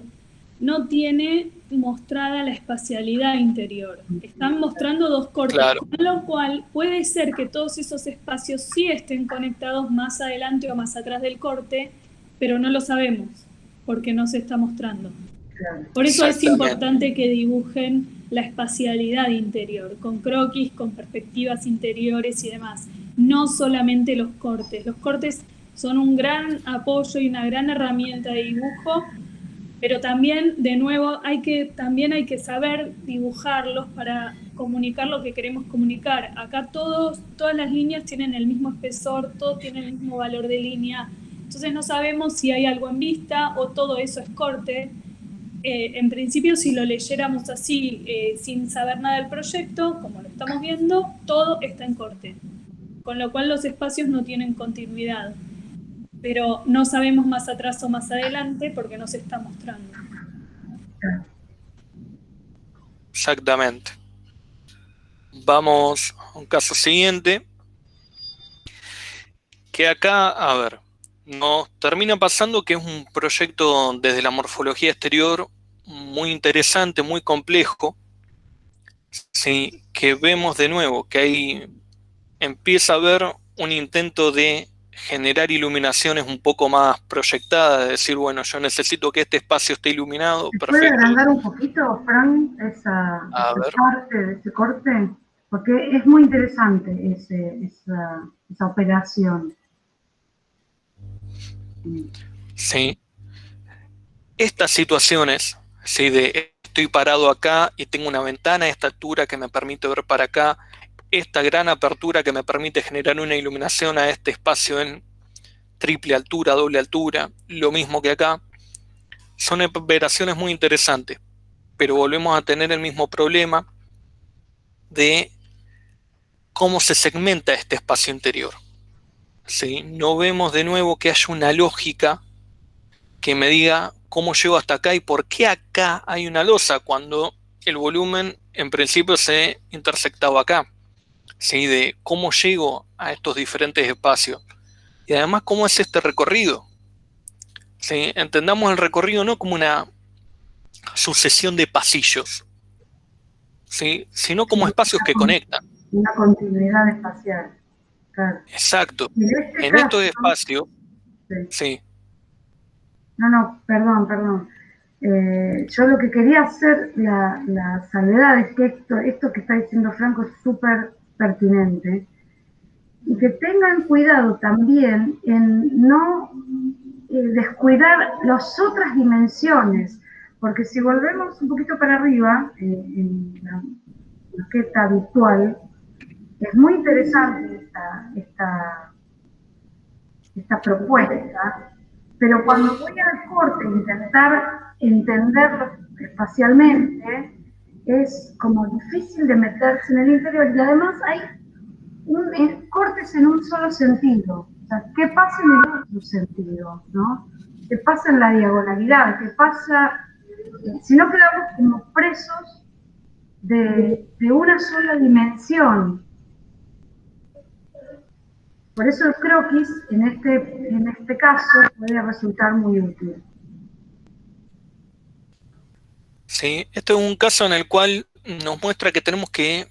no tiene mostrada la espacialidad interior. Están mostrando dos cortes, Claro. con lo cual puede ser que todos esos espacios sí estén conectados más adelante o más atrás del corte, pero no lo sabemos, porque no se está mostrando. Por eso es importante que dibujen la espacialidad interior, con croquis, con perspectivas interiores y demás. No solamente los cortes. Los cortes son un gran apoyo y una gran herramienta de dibujo, pero también, de nuevo, también hay que saber dibujarlos para comunicar lo que queremos comunicar. Acá todas las líneas tienen el mismo espesor, todo tiene el mismo valor de línea. Entonces no sabemos si hay algo en vista o todo eso es corte. En principio, si lo leyéramos así, sin saber nada del proyecto, como lo estamos viendo, todo está en corte. Con lo cual los espacios no tienen continuidad. Pero no sabemos más atrás o más adelante porque no se está mostrando. Exactamente. Vamos a un caso siguiente. Que acá, a ver, nos termina pasando que es un proyecto desde la morfología exterior muy interesante, muy complejo. Sí, que vemos de nuevo que ahí empieza a haber un intento de generar iluminaciones un poco más proyectadas, de decir, bueno, yo necesito que este espacio esté iluminado, ¿Se puede perfecto. agrandar un poquito, Fran, A ver. parte de ese corte? Porque es muy interesante esa operación. Sí. Estas situaciones, ¿sí? De estoy parado acá y tengo una ventana a esta altura que me permite ver para acá, esta gran apertura que me permite generar una iluminación a este espacio en triple altura, doble altura, lo mismo que acá, son operaciones muy interesantes, pero volvemos a tener el mismo problema de cómo se segmenta este espacio interior. ¿Sí? No vemos de nuevo que haya una lógica que me diga cómo llego hasta acá y por qué acá hay una losa cuando el volumen en principio se intersectaba acá. ¿Sí? De cómo llego a estos diferentes espacios. Y además, ¿cómo es este recorrido? ¿Sí? Entendamos el recorrido no como una sucesión de pasillos, ¿sí? Sino como espacios que conectan. Una continuidad espacial. Claro. Exacto. En En estos espacios, sí. sí. No, perdón. Yo lo que quería hacer, la salvedad es que esto que está diciendo Franco es súper pertinente. Y que tengan cuidado también en no descuidar las otras dimensiones, porque si volvemos un poquito para arriba, en la maqueta virtual, es muy interesante esta propuesta, pero cuando voy al corte e intentar entenderlo espacialmente, es como difícil de meterse en el interior y además hay cortes en un solo sentido. O sea, ¿qué pasa en el otro sentido? ¿No? ¿Qué pasa en la diagonalidad? ¿Qué pasa? Si no quedamos como presos de una sola dimensión. Por eso el croquis en este caso puede resultar muy útil. Sí, este es un caso en el cual nos muestra que tenemos que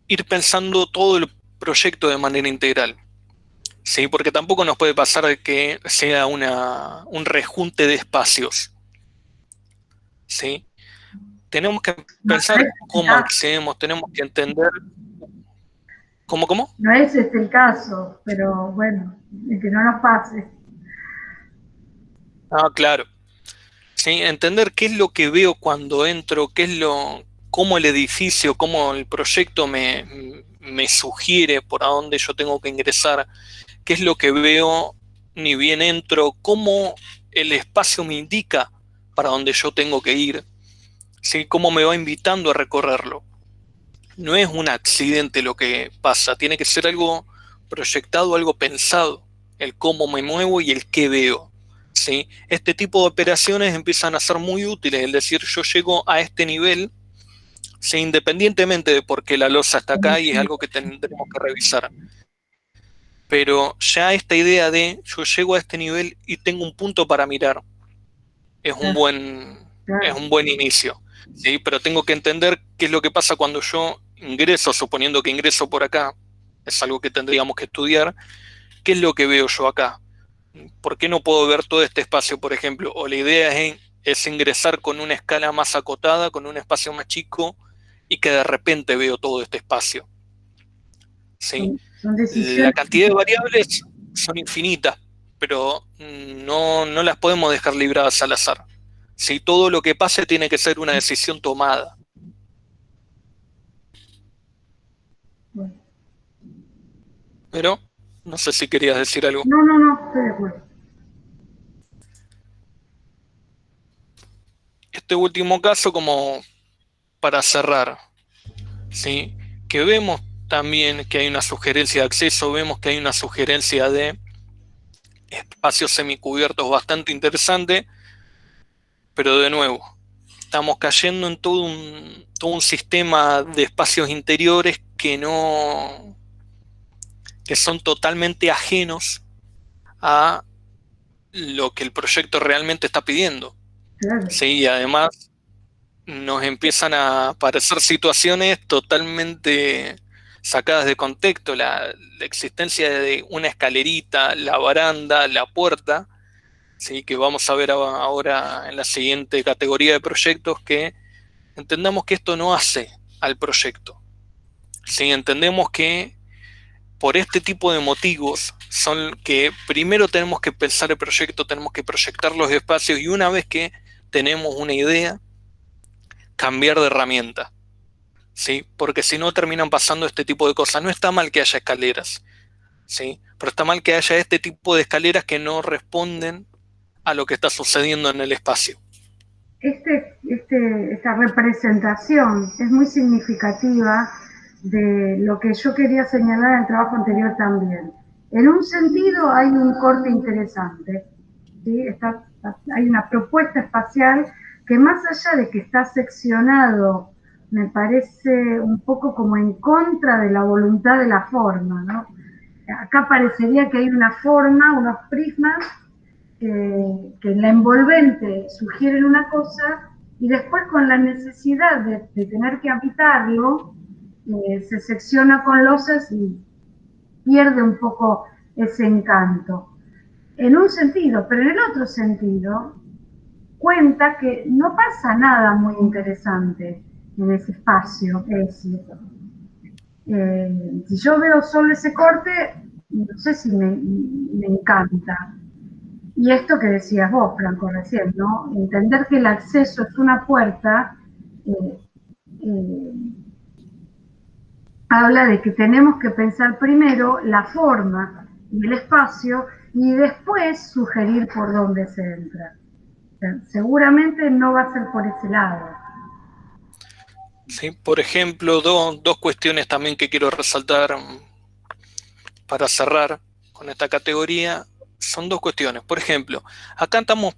ir pensando todo el proyecto de manera integral. Sí, porque tampoco nos puede pasar que sea un rejunte de espacios. ¿Sí? Tenemos que pensar cómo accedemos, tenemos que entender. ¿Cómo? No es este el caso, pero bueno, que no nos pase. Ah, claro. Sí, entender qué es lo que veo cuando entro, cómo el edificio, cómo el proyecto me sugiere por a dónde yo tengo que ingresar, qué es lo que veo ni bien entro, cómo el espacio me indica para dónde yo tengo que ir, ¿sí? Cómo me va invitando a recorrerlo. No es un accidente lo que pasa, tiene que ser algo proyectado, algo pensado, el cómo me muevo y el qué veo. ¿Sí? Este tipo de operaciones empiezan a ser muy útiles, es decir, yo llego a este nivel, ¿sí? Independientemente de por qué la losa está acá y es algo que tendremos que revisar. Pero ya esta idea de yo llego a este nivel y tengo un punto para mirar, es un buen es un buen inicio, ¿sí? Pero tengo que entender qué es lo que pasa cuando yo ingreso, suponiendo que ingreso por acá, es algo que tendríamos que estudiar, qué es lo que veo yo acá. ¿Por qué no puedo ver todo este espacio, por ejemplo? O la idea es ingresar con una escala más acotada, con un espacio más chico, y que de repente veo todo este espacio. ¿Sí? Son La decisiones. cantidad de variables son infinitas, pero no las podemos dejar libradas al azar. ¿Sí? Todo lo que pase tiene que ser una decisión tomada. Bueno. Pero no sé si querías decir algo. No, estoy de acuerdo. Este último caso, como para cerrar, ¿sí? Que vemos también que hay una sugerencia de acceso, vemos que hay una sugerencia de espacios semicubiertos bastante interesante, pero de nuevo, estamos cayendo en todo un sistema de espacios interiores que son totalmente ajenos a lo que el proyecto realmente está pidiendo. Claro. Sí, y además nos empiezan a aparecer situaciones totalmente sacadas de contexto, la existencia de una escalerita, la baranda, la puerta, ¿sí? Que vamos a ver ahora en la siguiente categoría de proyectos, que entendamos que esto no hace al proyecto. ¿Sí? Entendemos que por este tipo de motivos son que primero tenemos que pensar el proyecto, tenemos que proyectar los espacios, y una vez que tenemos una idea, cambiar de herramienta, ¿sí? Porque si no terminan pasando este tipo de cosas. No está mal que haya escaleras, ¿sí? Pero está mal que haya este tipo de escaleras que no responden a lo que está sucediendo en el espacio. Esta representación es muy significativa de lo que yo quería señalar en el trabajo anterior también. En un sentido hay un corte interesante, ¿sí? Hay una propuesta espacial que, más allá de que está seccionado, me parece un poco como en contra de la voluntad de la forma, ¿no? Acá parecería que hay una forma, unos prismas que en la envolvente sugieren una cosa, y después, con la necesidad de tener que habitarlo, se secciona con losas y pierde un poco ese encanto. En un sentido, pero en el otro sentido, cuenta que no pasa nada muy interesante en ese espacio. Si yo veo solo ese corte, no sé si me encanta. Y esto que decías vos, Franco, recién, ¿no? Entender que el acceso es una puerta, habla de que tenemos que pensar primero la forma y el espacio, y después sugerir por dónde se entra. O sea, seguramente no va a ser por ese lado. ¿Sí? Por ejemplo, dos cuestiones también que quiero resaltar para cerrar con esta categoría. Son dos cuestiones. Por ejemplo, acá estamos,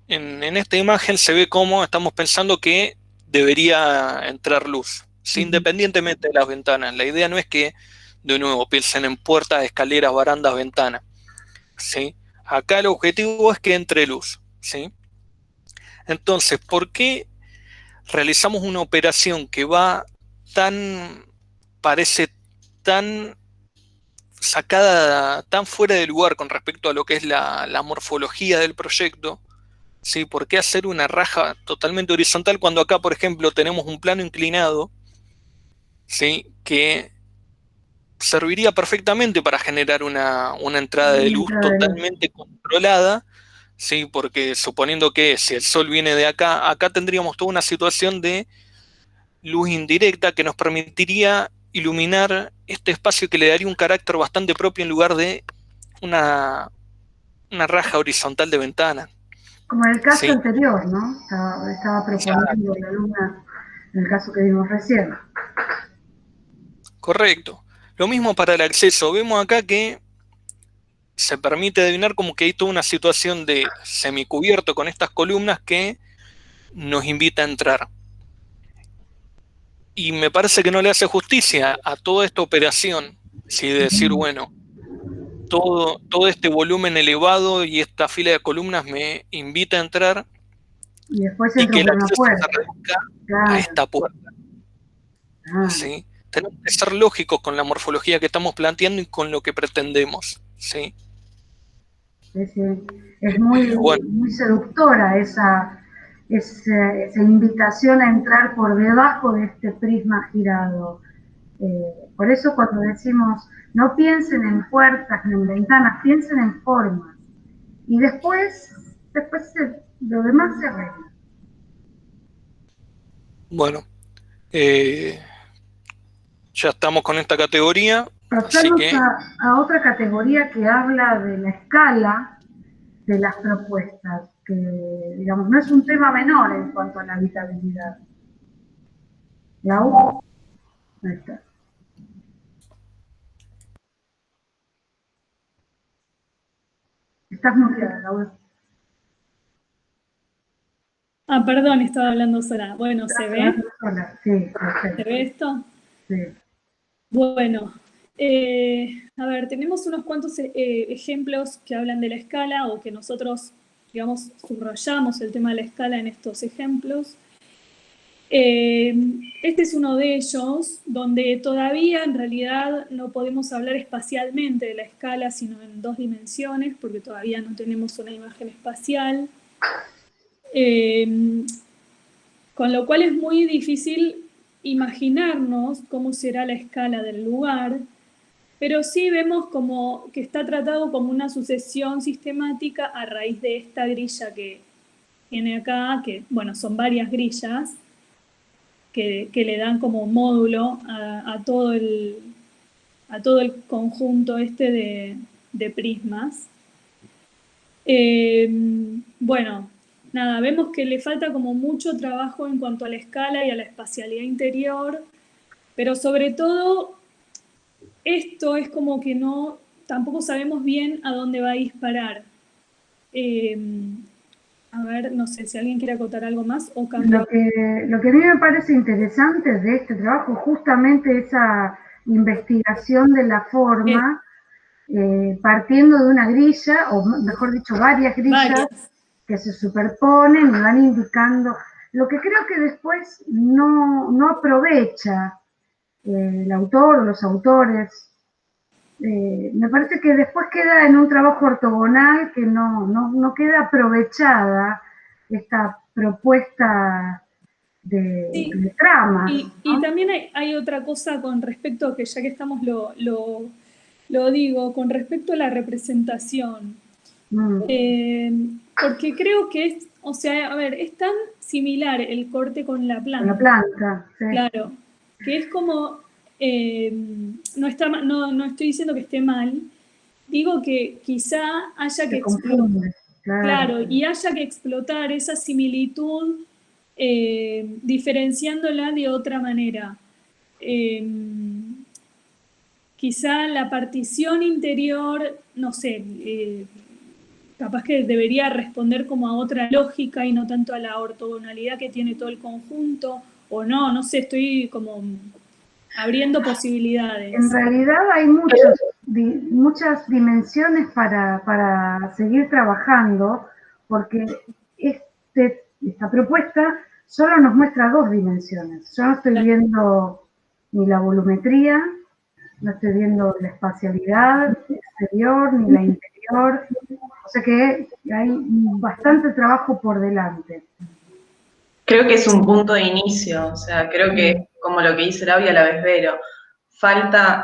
en esta imagen se ve cómo estamos pensando que debería entrar luz, ¿sí? Independientemente de las ventanas. La idea no es que, de nuevo, piensen en puertas, escaleras, barandas, ventanas, ¿sí? Acá el objetivo es que entre luz, ¿sí? Entonces, ¿por qué realizamos una operación que parece tan sacada, tan fuera de lugar con respecto a lo que es la morfología del proyecto? ¿Sí? ¿Por qué hacer una raja totalmente horizontal cuando acá, por ejemplo, tenemos un plano inclinado, ¿sí? Que serviría perfectamente para generar una entrada de luz totalmente controlada, ¿sí? Porque suponiendo que si el sol viene de acá, acá tendríamos toda una situación de luz indirecta que nos permitiría iluminar este espacio, que le daría un carácter bastante propio en lugar de una raja horizontal de ventana. Como en el caso ¿Sí? anterior, ¿no? Estaba proponiendo la luna en el caso que vimos recién. Correcto. Lo mismo para el acceso. Vemos acá que se permite adivinar como que hay toda una situación de semicubierto con estas columnas que nos invita a entrar. Y me parece que no le hace justicia a toda esta operación, ¿sí? De decir, bueno, todo este volumen elevado y esta fila de columnas me invita a entrar, Y después y entra que el por una acceso puerta. se reduzca a Claro. esta puerta. Ah, ¿Sí? Tenemos que ser lógicos con la morfología que estamos planteando y con lo que pretendemos. ¿Sí? sí, sí. Es muy, Bueno, muy seductora esa invitación a entrar por debajo de este prisma girado. Por eso cuando decimos, no piensen en puertas ni en ventanas, piensen en formas. Y después lo demás se arregla. bueno, ya estamos con esta categoría, así Pasamos que a otra categoría que habla de la escala de las propuestas, que digamos no es un tema menor en cuanto a la habitabilidad. La U, ahí está. Estás muteada, la U. Ah, perdón, estaba hablando sola. Bueno, ¿se ve? Hola, sí, ¿Se perfecto. ve esto? Sí. Bueno, a ver, tenemos unos cuantos ejemplos que hablan de la escala o que nosotros, digamos, subrayamos el tema de la escala en estos ejemplos. Este es uno de ellos, donde todavía en realidad no podemos hablar espacialmente de la escala, sino en 2 dimensiones, porque todavía no tenemos una imagen espacial. Con lo cual es muy difícil imaginarnos cómo será la escala del lugar, pero sí vemos como que está tratado como una sucesión sistemática a raíz de esta grilla que tiene acá, que bueno, son varias grillas que le dan como módulo a todo el conjunto este de prismas. Bueno, nada, vemos que le falta como mucho trabajo en cuanto a la escala y a la espacialidad interior, pero sobre todo esto es como que no, tampoco sabemos bien a dónde va a disparar. Eh, a ver, no sé si alguien quiere acotar algo más o cambio. Lo que a mí me parece interesante de este trabajo, justamente esa investigación de la forma, partiendo de una grilla, o mejor dicho, varias grillas, que se superponen y van indicando. Lo que creo que después no aprovecha el autor o los autores. Me parece que después queda en un trabajo ortogonal que no queda aprovechada esta propuesta Sí, de tramas. y ¿no? también hay otra cosa con respecto a que ya que estamos lo digo, con respecto a la representación. Porque creo que es, o sea, a ver, es tan similar el corte con la Con la planta, planta, sí. claro, que es como, no estoy diciendo que esté mal, digo que quizá haya que Se explotar, confunde, claro. claro, y haya que explotar esa similitud diferenciándola de otra manera. Eh, Quizá la partición interior, no sé, capaz que debería responder como a otra lógica y no tanto a la ortogonalidad que tiene todo el conjunto, o no sé, estoy como abriendo posibilidades. En realidad hay muchas dimensiones para seguir trabajando, porque esta propuesta solo nos muestra 2 dimensiones. Yo no estoy viendo ni la volumetría, no estoy viendo la espacialidad exterior ni la interior, o sea que hay bastante trabajo por delante. Creo que es un punto de inicio, o sea, creo que como lo que dice Lau y a la vez Vero, faltan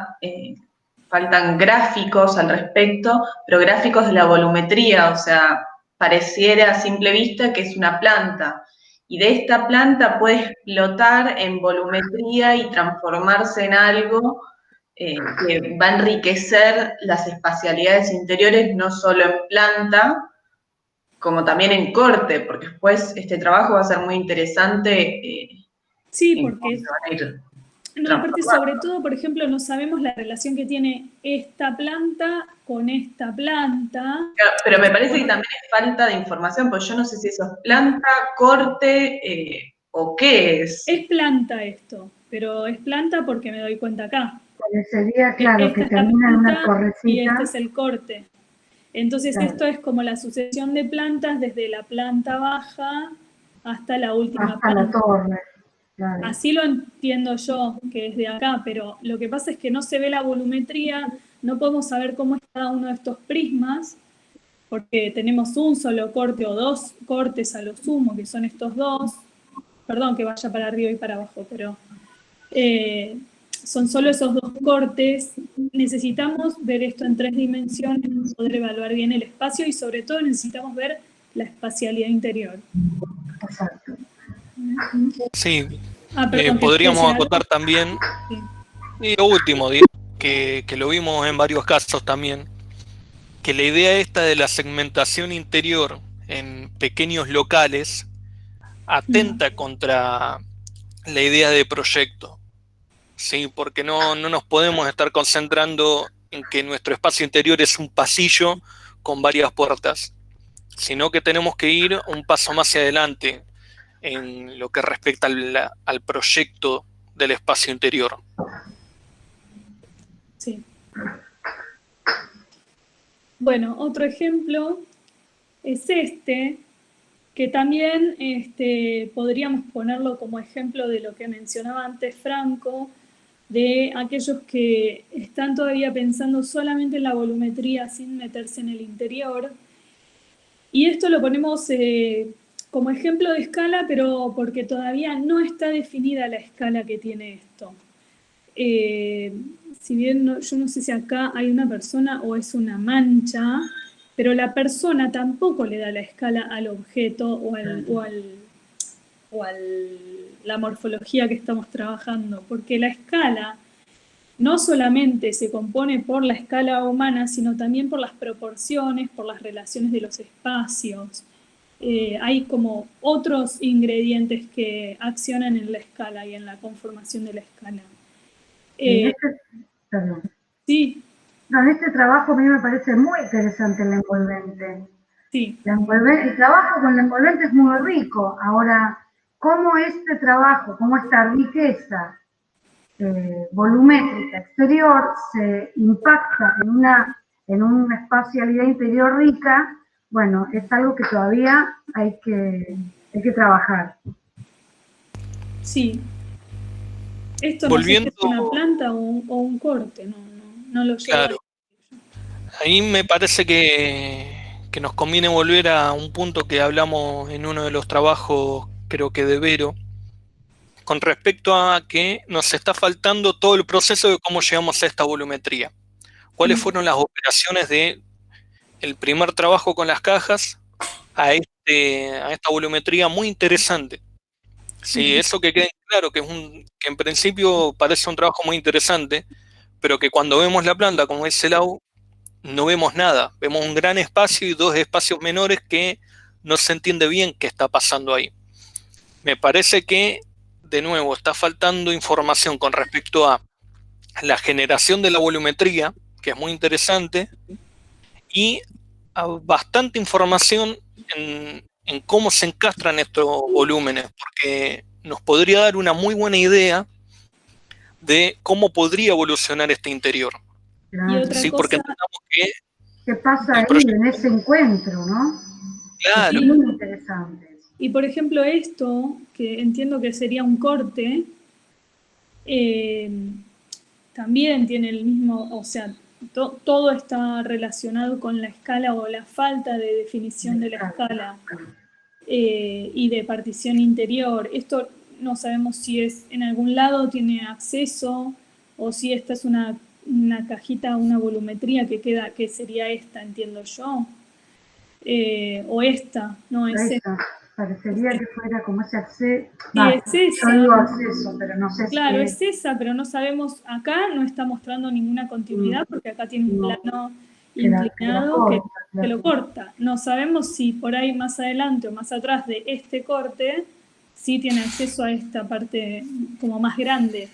gráficos al respecto, pero gráficos de la volumetría, o sea, pareciera a simple vista que es una planta, y de esta planta puede explotar en volumetría y transformarse en algo que va a enriquecer las espacialidades interiores, no solo en planta, como también en corte, porque después este trabajo va a ser muy interesante Sí, en cómo porque se van a ir no, aparte sobre transformando. todo, por ejemplo, no sabemos la relación que tiene esta planta con esta planta. Pero me parece que también es falta de información, pues yo no sé si eso es planta, corte o qué es. Es planta esto, pero es planta porque me doy cuenta acá. Parecería, claro, Esta que es la termina en una planta y este torrecita. es el corte. Entonces Claro. esto es como la sucesión de plantas desde la planta baja hasta la última hasta la planta. torre. Claro. Así lo entiendo yo, que es de acá, pero lo que pasa es que no se ve la volumetría, no podemos saber cómo es cada uno de estos prismas, porque tenemos un solo corte o dos cortes a lo sumo, que son estos dos. Perdón que vaya para arriba y para abajo, pero son solo esos dos cortes. Necesitamos ver esto en 3 dimensiones para poder evaluar bien el espacio y sobre todo necesitamos ver la espacialidad interior. Exacto. Sí, Perdón, podríamos acotar también, sí. y lo último, digamos, que lo vimos en varios casos también, que la idea esta de la segmentación interior en pequeños locales atenta contra la idea de proyecto, ¿sí? Porque no nos podemos estar concentrando en que nuestro espacio interior es un pasillo con varias puertas, sino que tenemos que ir un paso más hacia adelante en lo que respecta al proyecto del espacio interior. Sí. Bueno, otro ejemplo es este, que también podríamos ponerlo como ejemplo de lo que mencionaba antes Franco, de aquellos que están todavía pensando solamente en la volumetría sin meterse en el interior. Y esto lo ponemos como ejemplo de escala, pero porque todavía no está definida la escala que tiene esto. Si bien yo no sé si acá hay una persona o es una mancha, pero la persona tampoco le da la escala al objeto o a la morfología que estamos trabajando, porque la escala no solamente se compone por la escala humana, sino también por las proporciones, por las relaciones de los espacios. Hay como otros ingredientes que accionan en la escala y en la conformación de la escala. Perdón. Sí. No, en este trabajo a mí me parece muy interesante el envolvente. Sí. El trabajo con la envolvente es muy rico. Ahora, ¿cómo este trabajo, cómo esta riqueza volumétrica exterior se impacta en una espacialidad interior rica? Bueno, es algo que todavía hay que trabajar. Sí. Esto Volviendo, no sé si es una planta o un corte, no lo llevo. claro. Ahí me parece que nos conviene volver a un punto que hablamos en uno de los trabajos, creo que de Vero, con respecto a que nos está faltando todo el proceso de cómo llegamos a esta volumetría. ¿Cuáles fueron las operaciones de el primer trabajo con las cajas a esta volumetría muy interesante? Sí, eso que quede claro, que en principio parece un trabajo muy interesante, pero que cuando vemos la planta, como dice Lau, no vemos nada. Vemos un gran espacio y dos espacios menores que no se entiende bien qué está pasando ahí. Me parece que, de nuevo, está faltando información con respecto a la generación de la volumetría, que es muy interesante, y bastante información en cómo se encastran estos volúmenes, porque nos podría dar una muy buena idea de cómo podría evolucionar este interior. Claro. Y otra ¿sí? cosa, Porque entendamos que ¿qué pasa ahí en ese encuentro, no? Claro. Es muy interesante. Y por ejemplo esto, que entiendo que sería un corte, también tiene el mismo, o sea, todo está relacionado con la escala o la falta de definición de la escala y de partición interior. Esto no sabemos si es en algún lado tiene acceso o si esta es una cajita, una volumetría que sería esta, entiendo yo. O esta, no es esta. Parecería que fuera como ese acceso. Sí, es esa. Yo digo acceso, pero no sé si. Claro, es esa, pero no sabemos, acá no está mostrando ninguna continuidad porque acá tiene un plano inclinado que lo corta. No sabemos si por ahí más adelante o más atrás de este corte sí tiene acceso a esta parte como más grande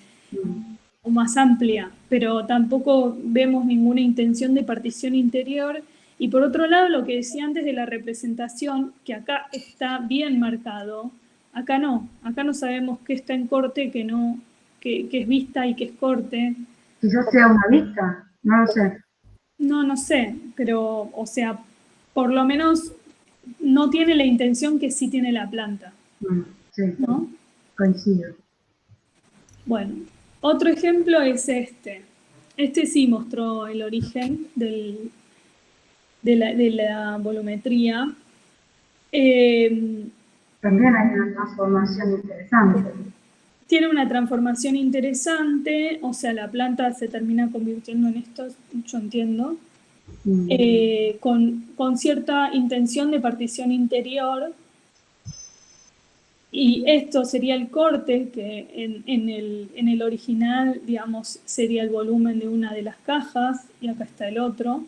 o más amplia, pero tampoco vemos ninguna intención de partición interior. Y por otro lado, lo que decía antes de la representación, que acá está bien marcado, acá no sabemos qué está en corte, que es vista y que es corte. Quizás sea una vista, no lo sé. No sé, pero, o sea, por lo menos no tiene la intención que sí tiene la planta. Sí, ¿no? coincido. Bueno, otro ejemplo es este. Este sí mostró el origen de la volumetría. También hay una transformación interesante. Tiene una transformación interesante, o sea, la planta se termina convirtiendo en esto, yo entiendo, con cierta intención de partición interior. Y esto sería el corte, que en el original, digamos, sería el volumen de una de las cajas, y acá está el otro.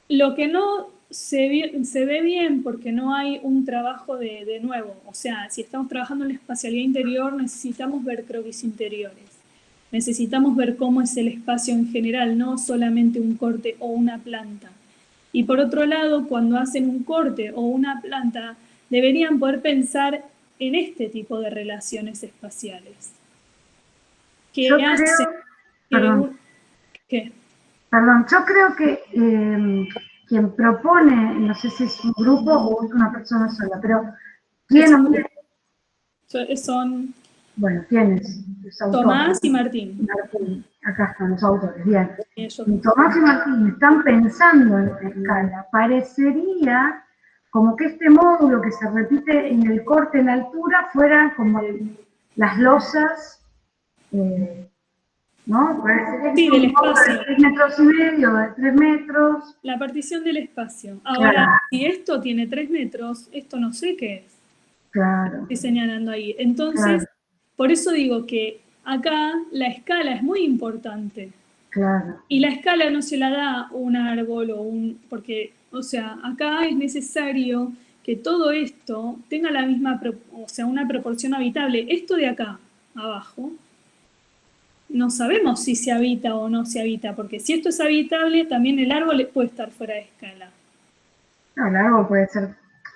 Lo que no se ve bien porque no hay un trabajo de nuevo. O sea, si estamos trabajando en la espacialidad interior, necesitamos ver croquis interiores. Necesitamos ver cómo es el espacio en general, no solamente un corte o una planta. Y por otro lado, cuando hacen un corte o una planta, deberían poder pensar en este tipo de relaciones espaciales. Que Yo hacen creo, ¿qué? perdón, yo creo que quien propone, no sé si es un grupo o es una persona sola, pero Son ¿quiénes? Los autores. Tomás y Martín. Martín, acá están los autores, bien. Ellos. Tomás y Martín están pensando en la escala. Parecería como que este módulo que se repite en el corte en la altura fueran como las losas, ¿no? Parecería que Sí, del un módulo espacio. de 3 metros y medio, de 3 metros. La partición del espacio. Ahora, Claro. si esto tiene 3 metros, esto no sé qué es. Claro. Estoy señalando ahí. Entonces, Claro. por eso digo que acá la escala es muy importante. Claro. Y la escala no se la da un árbol o porque, o sea, acá es necesario que todo esto tenga la misma, o sea, una proporción habitable. Esto de acá, abajo, no sabemos si se habita o no se habita, porque si esto es habitable, también el árbol puede estar fuera de escala. No, el árbol puede ser,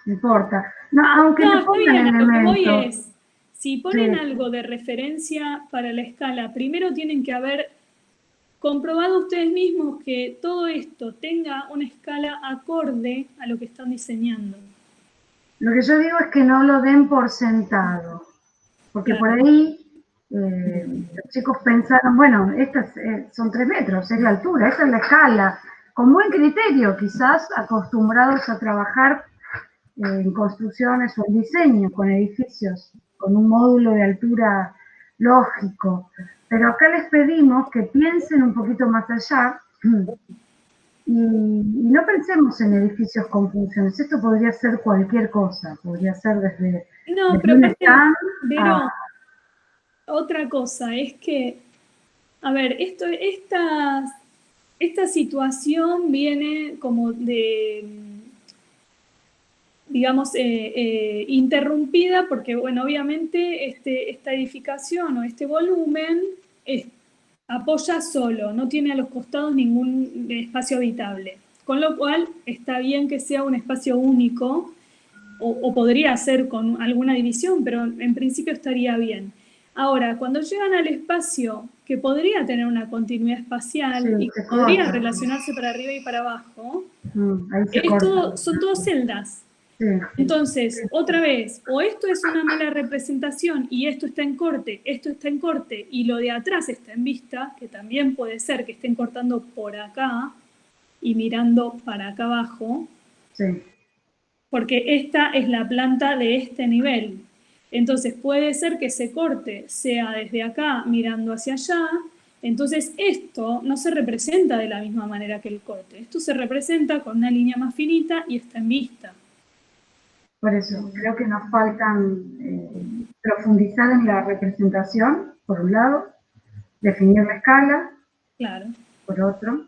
no importa. No, aunque No, le está pongan bien, a lo que voy elementos. es, si ponen Sí. algo de referencia para la escala, primero tienen que haber comprobado ustedes mismos que todo esto tenga una escala acorde a lo que están diseñando. Lo que yo digo es que no lo den por sentado, porque Claro. por ahí los chicos pensaron, bueno, estas son 3 metros, es la altura, esta es la escala, con buen criterio, quizás acostumbrados a trabajar en construcciones o en diseño, con edificios, con un módulo de altura lógico. Pero acá les pedimos que piensen un poquito más allá y no pensemos en edificios con funciones. Esto podría ser cualquier cosa, podría ser desde pero un aparte, stand Vero, otra cosa es que, a ver, esta situación viene como de, digamos, interrumpida porque, bueno, obviamente esta edificación o este volumen apoya solo, no tiene a los costados ningún espacio habitable. Con lo cual está bien que sea un espacio único, o podría ser con alguna división, pero en principio estaría bien. Ahora, cuando llegan al espacio que podría tener una continuidad espacial y que podría relacionarse para arriba y para abajo, son todas celdas. Sí. Entonces, otra vez, o esto es una mala representación y esto está en corte, esto está en corte y lo de atrás está en vista, que también puede ser que estén cortando por acá y mirando para acá abajo, Sí. porque esta es la planta de este nivel. Entonces puede ser que ese corte sea desde acá mirando hacia allá, entonces esto no se representa de la misma manera que el corte, esto se representa con una línea más finita y está en vista. Por eso, creo que nos faltan profundizar en la representación, por un lado, definir la escala, claro, por otro,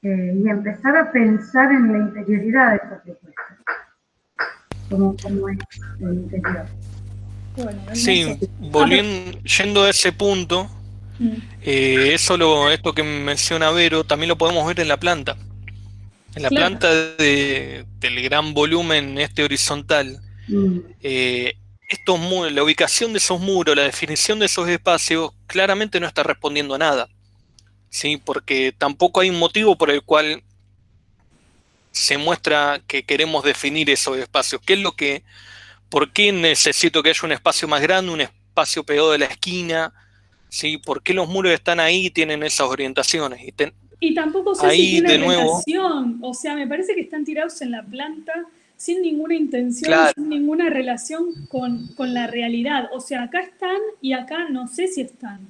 y empezar a pensar en la interioridad de esta propuesta, como es el interior. Bueno, sí, yendo a ese punto, esto que menciona Vero, también lo podemos ver en la planta. En la planta del gran volumen horizontal, la ubicación de esos muros, la definición de esos espacios, claramente no está respondiendo a nada, ¿sí? Porque tampoco hay un motivo por el cual se muestra que queremos definir esos espacios. ¿Qué es lo que, por qué necesito que haya un espacio más grande, un espacio pegado de la esquina? ¿Sí? ¿Por qué los muros están ahí y tienen esas orientaciones? Y tampoco sé si Ahí tiene de nuevo, relación, o sea, me parece que están tirados en la planta sin ninguna intención, claro, sin ninguna relación con la realidad. O sea, acá están y acá no sé si están.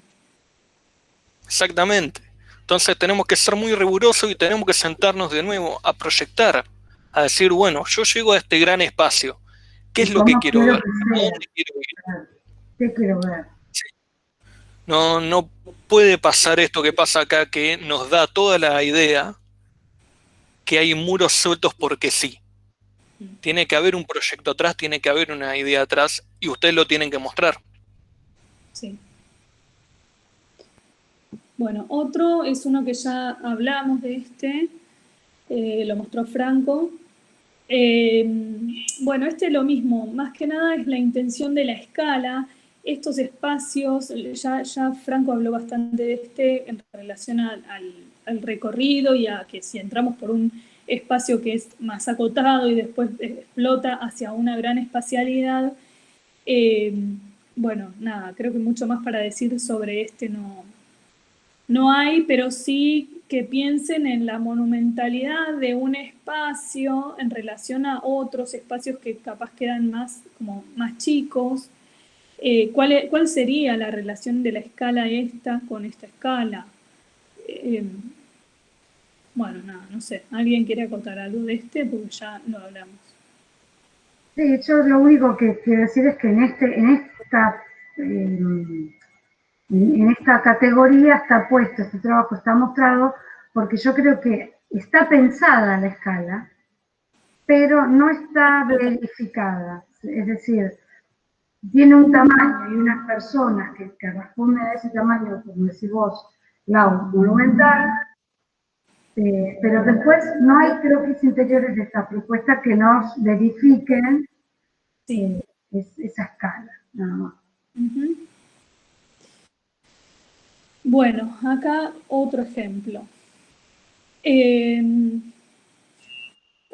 exactamente. Entonces tenemos que ser muy rigurosos y tenemos que sentarnos de nuevo a proyectar, a decir, bueno, yo llego a este gran espacio, ¿qué ¿Y es lo que cómo quiero quiero ver? que ¿A sea? dónde quiero ir? ¿Qué quiero ver? No, no puede pasar esto que pasa acá, que nos da toda la idea que hay muros sueltos porque sí. Tiene que haber un proyecto atrás, tiene que haber una idea atrás y ustedes lo tienen que mostrar. Sí. Bueno, otro es uno que ya hablamos de lo mostró Franco. Bueno, este es lo mismo, más que nada es la intención de la escala, estos espacios, ya Franco habló bastante de en relación al recorrido y a que si entramos por un espacio que es más acotado y después explota hacia una gran espacialidad, eh, bueno, nada, creo que mucho más para decir sobre no hay, pero sí que piensen en la monumentalidad de un espacio en relación a otros espacios que capaz quedan como más chicos. ¿Cuál sería la relación de la escala esta con esta escala? Eh, bueno, nada, no sé. ¿Alguien quiere acotar algo de Porque ya lo hablamos. Sí, yo lo único que quiero decir es que en esta categoría está puesto, este trabajo está mostrado, porque yo creo que está pensada la escala, pero no está verificada. Es decir, tiene un tamaño y unas personas que responden a ese tamaño, como decís vos, Lau, monumental, pero después no hay croquis interiores de esta propuesta que nos verifiquen Sí. esa escala, nada más. Uh-huh. Bueno, acá otro ejemplo.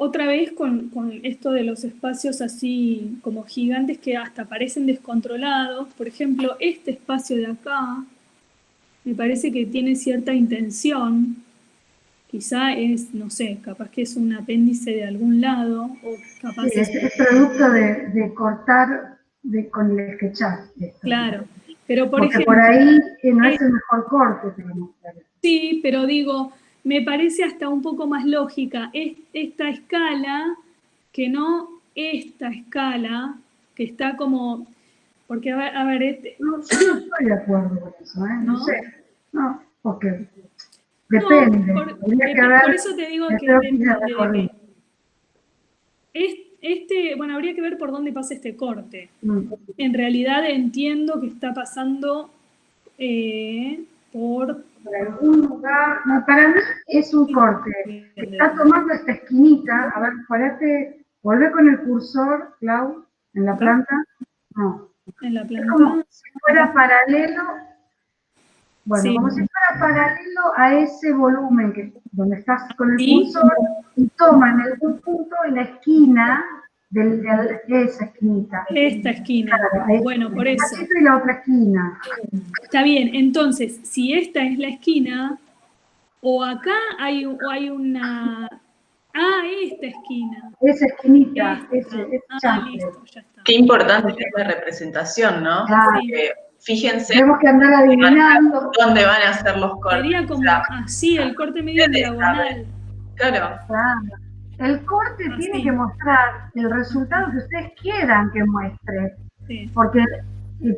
Otra vez con esto de los espacios así como gigantes que hasta parecen descontrolados. Por ejemplo, este espacio de acá me parece que tiene cierta intención. Quizá es, no sé, capaz que es un apéndice de algún lado o capaz Sí, es producto de cortar con el sketchup. Claro, pero por porque ejemplo, por ahí no es el mejor corte para mostrar. Sí, pero digo, me parece hasta un poco más lógica esta escala que no esta escala, que está como, porque a ver No, yo no estoy de acuerdo con eso, ¿eh? No sé, no, porque depende. No, Habría que ver por eso te digo el que croquis de depende de recorrido. bueno, habría que ver por dónde pasa este corte. Mm. En realidad entiendo que está pasando por algún lugar, no, para mí es un corte. Está tomando esta esquinita, a ver, parate, volvé con el cursor, Clau, en la planta. No. En la Es planta. como si fuera paralelo, bueno, Sí. como si fuera paralelo a ese volumen donde estás con el cursor y toma en algún punto en la esquina de esa esquinita. Esta esquina. Claro, bueno, por eso. Y la otra esquina. Está bien, entonces, si esta es la esquina, o acá hay una... Ah, esta esquina. Esa esquinita, Esta. ese Listo, ya está. Qué importante que es la representación, ¿no? Claro. Porque fíjense. Tenemos que andar adivinando. ¿Dónde van a hacer los cortes? Sería como así, el corte medio en diagonal. Claro. El corte tiene que mostrar el resultado que ustedes quieran que muestre. Sí. Porque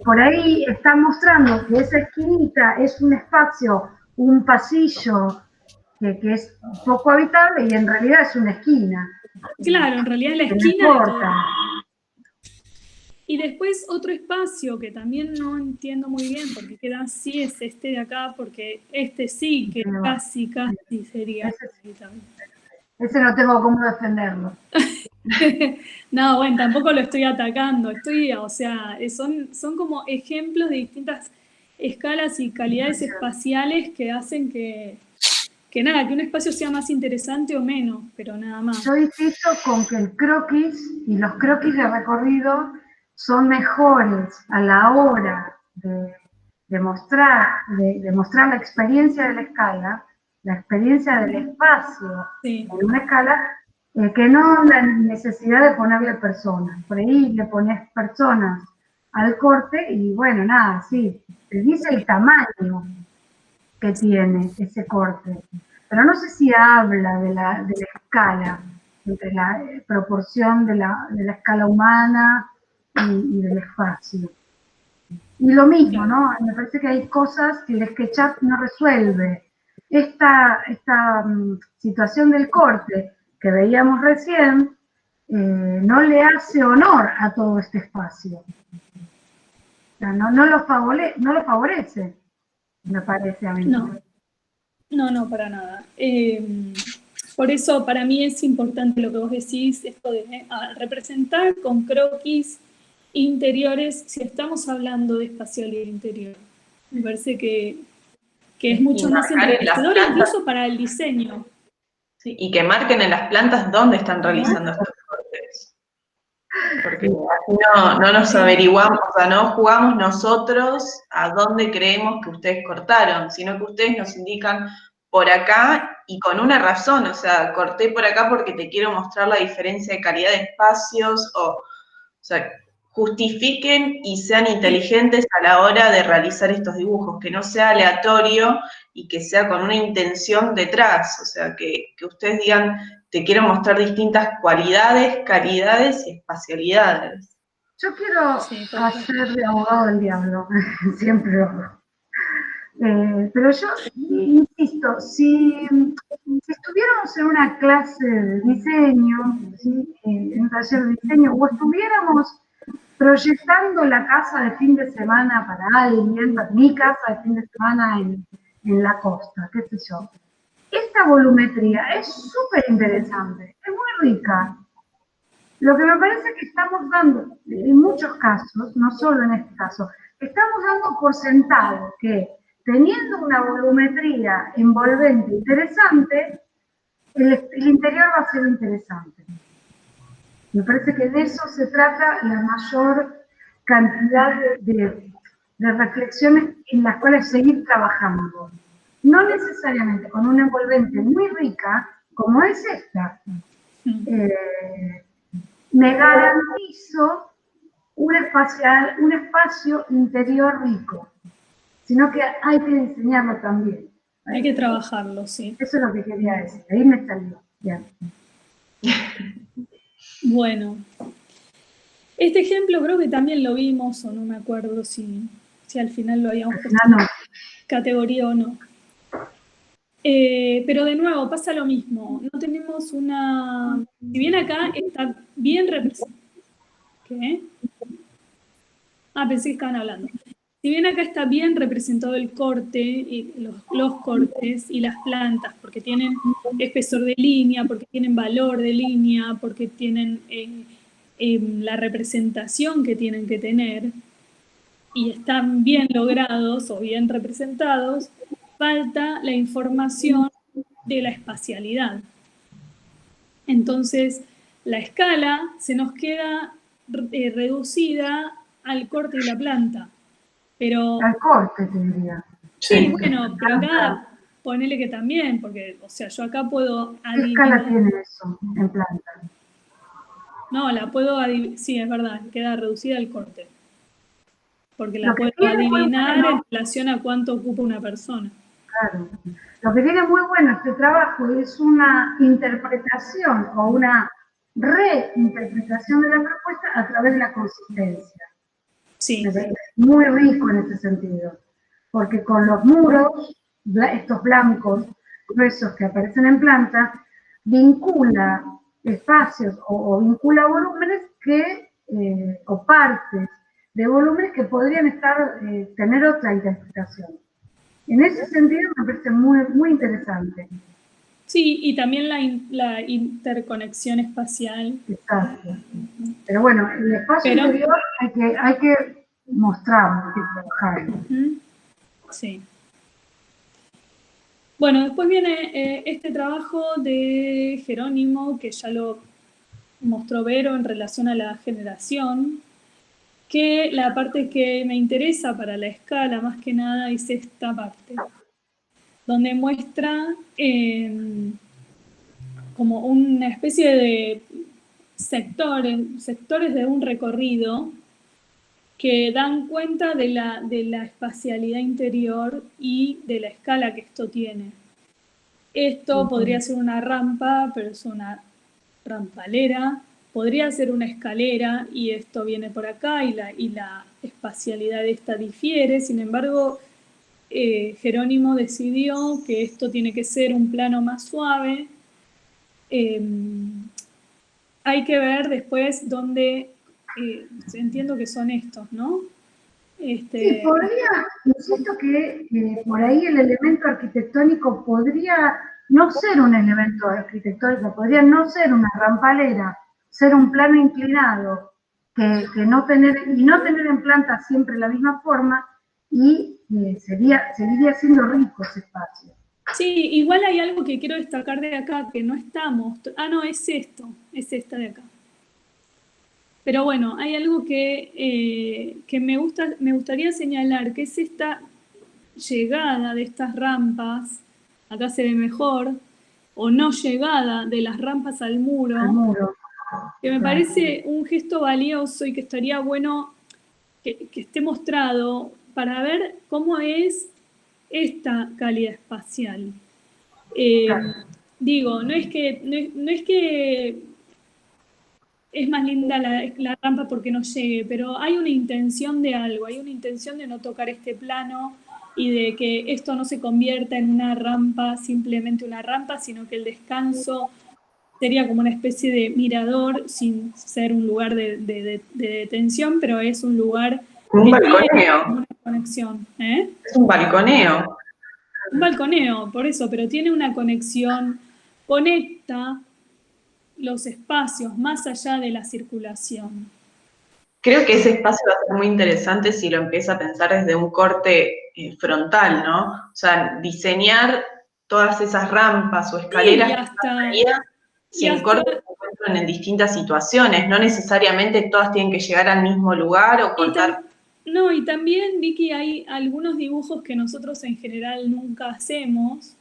por ahí están mostrando que esa esquinita es un espacio, un pasillo que es poco habitable y en realidad es una esquina. Claro, en realidad es la esquina de todo. Y después otro espacio que también no entiendo muy bien porque queda así es este de acá, porque este sí que casi sería habitable. Ese no tengo cómo defenderlo. No, bueno, tampoco lo estoy atacando, o sea, son como ejemplos de distintas escalas y calidades espaciales que hacen que que nada, que un espacio sea más interesante o menos, pero nada más. Yo insisto con que el croquis y los croquis de recorrido son mejores a la hora de mostrar la experiencia de la escala, la experiencia del espacio Sí. en una escala, que no la necesidad de ponerle personas. Por ahí le pones personas al corte y bueno, nada, sí, te dice el tamaño que tiene ese corte. Pero no sé si habla de la escala, entre la proporción de la escala humana y del espacio. Y lo mismo, ¿no? Me parece que hay cosas que el SketchUp no resuelve. Esta situación del corte que veíamos recién no le hace honor a todo este espacio. O sea, no lo favorece, me parece a mí. No, para nada. Por eso para mí es importante lo que vos decís, esto de representar con croquis interiores, si estamos hablando de espacialidad interior. Me parece que es mucho más enriquecedor incluso para el diseño. Sí, y que marquen en las plantas dónde están realizando estos cortes. Porque así no nos averiguamos, o sea, no jugamos nosotros a dónde creemos que ustedes cortaron, sino que ustedes nos indican por acá y con una razón, o sea, corté por acá porque te quiero mostrar la diferencia de calidad de espacios, o sea, justifiquen y sean inteligentes a la hora de realizar estos dibujos, que no sea aleatorio y que sea con una intención detrás, o sea, que ustedes digan, te quiero mostrar distintas cualidades, calidades y espacialidades. Yo quiero hacer de abogado del diablo, siempre lo hago. Pero yo insisto, si estuviéramos en una clase de diseño, ¿sí? En un taller de diseño, o estuviéramos proyectando la casa de fin de semana para alguien, mi casa de fin de semana en la costa, qué sé yo. Esta volumetría es súper interesante, es muy rica. Lo que me parece que estamos dando, en muchos casos, no solo en este caso, estamos dando por sentado que teniendo una volumetría envolvente interesante, el interior va a ser interesante. Me parece que de eso se trata la mayor cantidad de reflexiones en las cuales seguir trabajando. No necesariamente con una envolvente muy rica, como es esta. Me garantizo un espacio interior rico, sino que hay que diseñarlo también. Hay que trabajarlo, sí. Eso es lo que quería decir, ahí me salió. Bien. Bueno, este ejemplo creo que también lo vimos, o no me acuerdo si al final lo habíamos puesto en categoría o no. Pero de nuevo, pasa lo mismo. No tenemos una... Si bien acá está bien representado... ¿Qué? Pensé que estaban hablando. Si bien acá está bien representado el corte, y los cortes y las plantas, porque tienen espesor de línea, porque tienen valor de línea, porque tienen la representación que tienen que tener, y están bien logrados o bien representados, falta la información de la espacialidad. Entonces, la escala se nos queda reducida al corte y la planta. Pero, al corte, te diría. Sí, bueno, pero acá ponele que también, porque, o sea, yo acá puedo adivinar. ¿Qué escala tiene eso en planta? No, la puedo adivinar, sí, es verdad, queda reducida al corte. Porque la puedo adivinar en relación a cuánto ocupa una persona. Claro. Lo que tiene muy bueno este trabajo es una interpretación o una reinterpretación de la propuesta a través de la consistencia. Sí. Es muy rico en ese sentido, porque con los muros, estos blancos gruesos que aparecen en planta, vincula espacios o vincula volúmenes o partes de volúmenes que podrían tener otra interpretación. En ese sentido me parece muy, muy interesante. Sí, y también la interconexión espacial. Exacto. Pero bueno, el espacio interior hay que mostrarlo, hay que trabajarlo. Sí. Bueno, después viene este trabajo de Jerónimo, que ya lo mostró Vero en relación a la generación, que la parte que me interesa para la escala más que nada es esta parte, donde muestra como una especie de sectores de un recorrido que dan cuenta de la espacialidad interior y de la escala que esto tiene. Esto podría ser una rampa, pero es una rampalera, podría ser una escalera y esto viene por acá y la espacialidad de esta difiere, sin embargo, Jerónimo decidió que esto tiene que ser un plano más suave. Hay que ver después dónde, entiendo que son estos, ¿no? Sí, podría, insisto que por ahí el elemento arquitectónico podría no ser un elemento arquitectónico, podría no ser una rampalera, ser un plano inclinado, que no tener en planta siempre la misma forma y seguiría siendo rico ese espacio. Sí, igual hay algo que quiero destacar de acá, que no estamos. Ah, no, es esta de acá. Pero bueno, hay algo que me gustaría señalar, que es esta llegada de estas rampas, acá se ve mejor, o no llegada de las rampas al muro, que me parece un gesto valioso y que estaría bueno que esté mostrado para ver cómo es esta calidad espacial. Digo, no es que es más linda la rampa porque no llegue, pero hay una intención de algo, hay una intención de no tocar este plano y de que esto no se convierta en una rampa, simplemente una rampa, sino que el descanso sería como una especie de mirador sin ser un lugar de detención, pero es un lugar Un que tiene balconeo. una conexión. ¿Eh? Es un balconeo. Un balconeo, por eso, pero tiene una conexión, conecta los espacios más allá de la circulación. Creo que ese espacio va a ser muy interesante si lo empieza a pensar desde un corte frontal, ¿no? O sea, diseñar todas esas rampas o escaleras Sí, se encuentran en distintas situaciones, no necesariamente todas tienen que llegar al mismo lugar o cortar. No, y también, Vicky, hay algunos dibujos que nosotros en general nunca hacemos,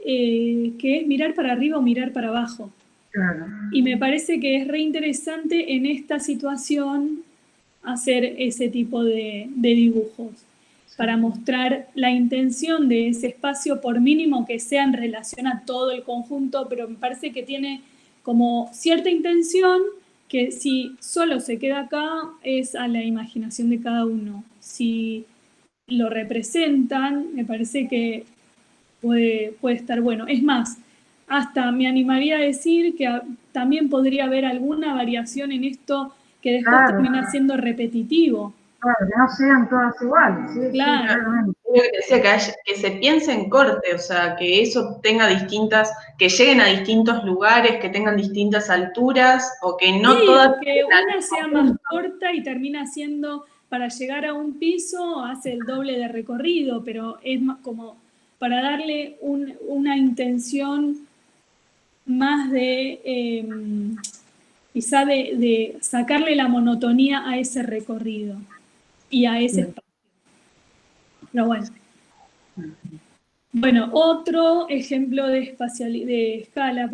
que es mirar para arriba o mirar para abajo. Claro. Y me parece que es re interesante en esta situación hacer ese tipo de dibujos, para mostrar la intención de ese espacio, por mínimo que sea en relación a todo el conjunto, pero me parece que tiene como cierta intención que si solo se queda acá es a la imaginación de cada uno. Si lo representan, me parece que puede estar bueno. Es más, hasta me animaría a decir que también podría haber alguna variación en esto que después termina siendo repetitivo. Claro, que no sean todas iguales, sí, claro. Sí, claramente. Creo que decía que se piense en corte, o sea, que eso tenga que lleguen a distintos lugares, que tengan distintas alturas, o que no sí, todas. O que una sea más corta y termina siendo, para llegar a un piso, hace el doble de recorrido, pero es más como para darle una intención más de, quizá de sacarle la monotonía a ese recorrido y a ese espacio. Pero bueno. Bueno, otro ejemplo de escala,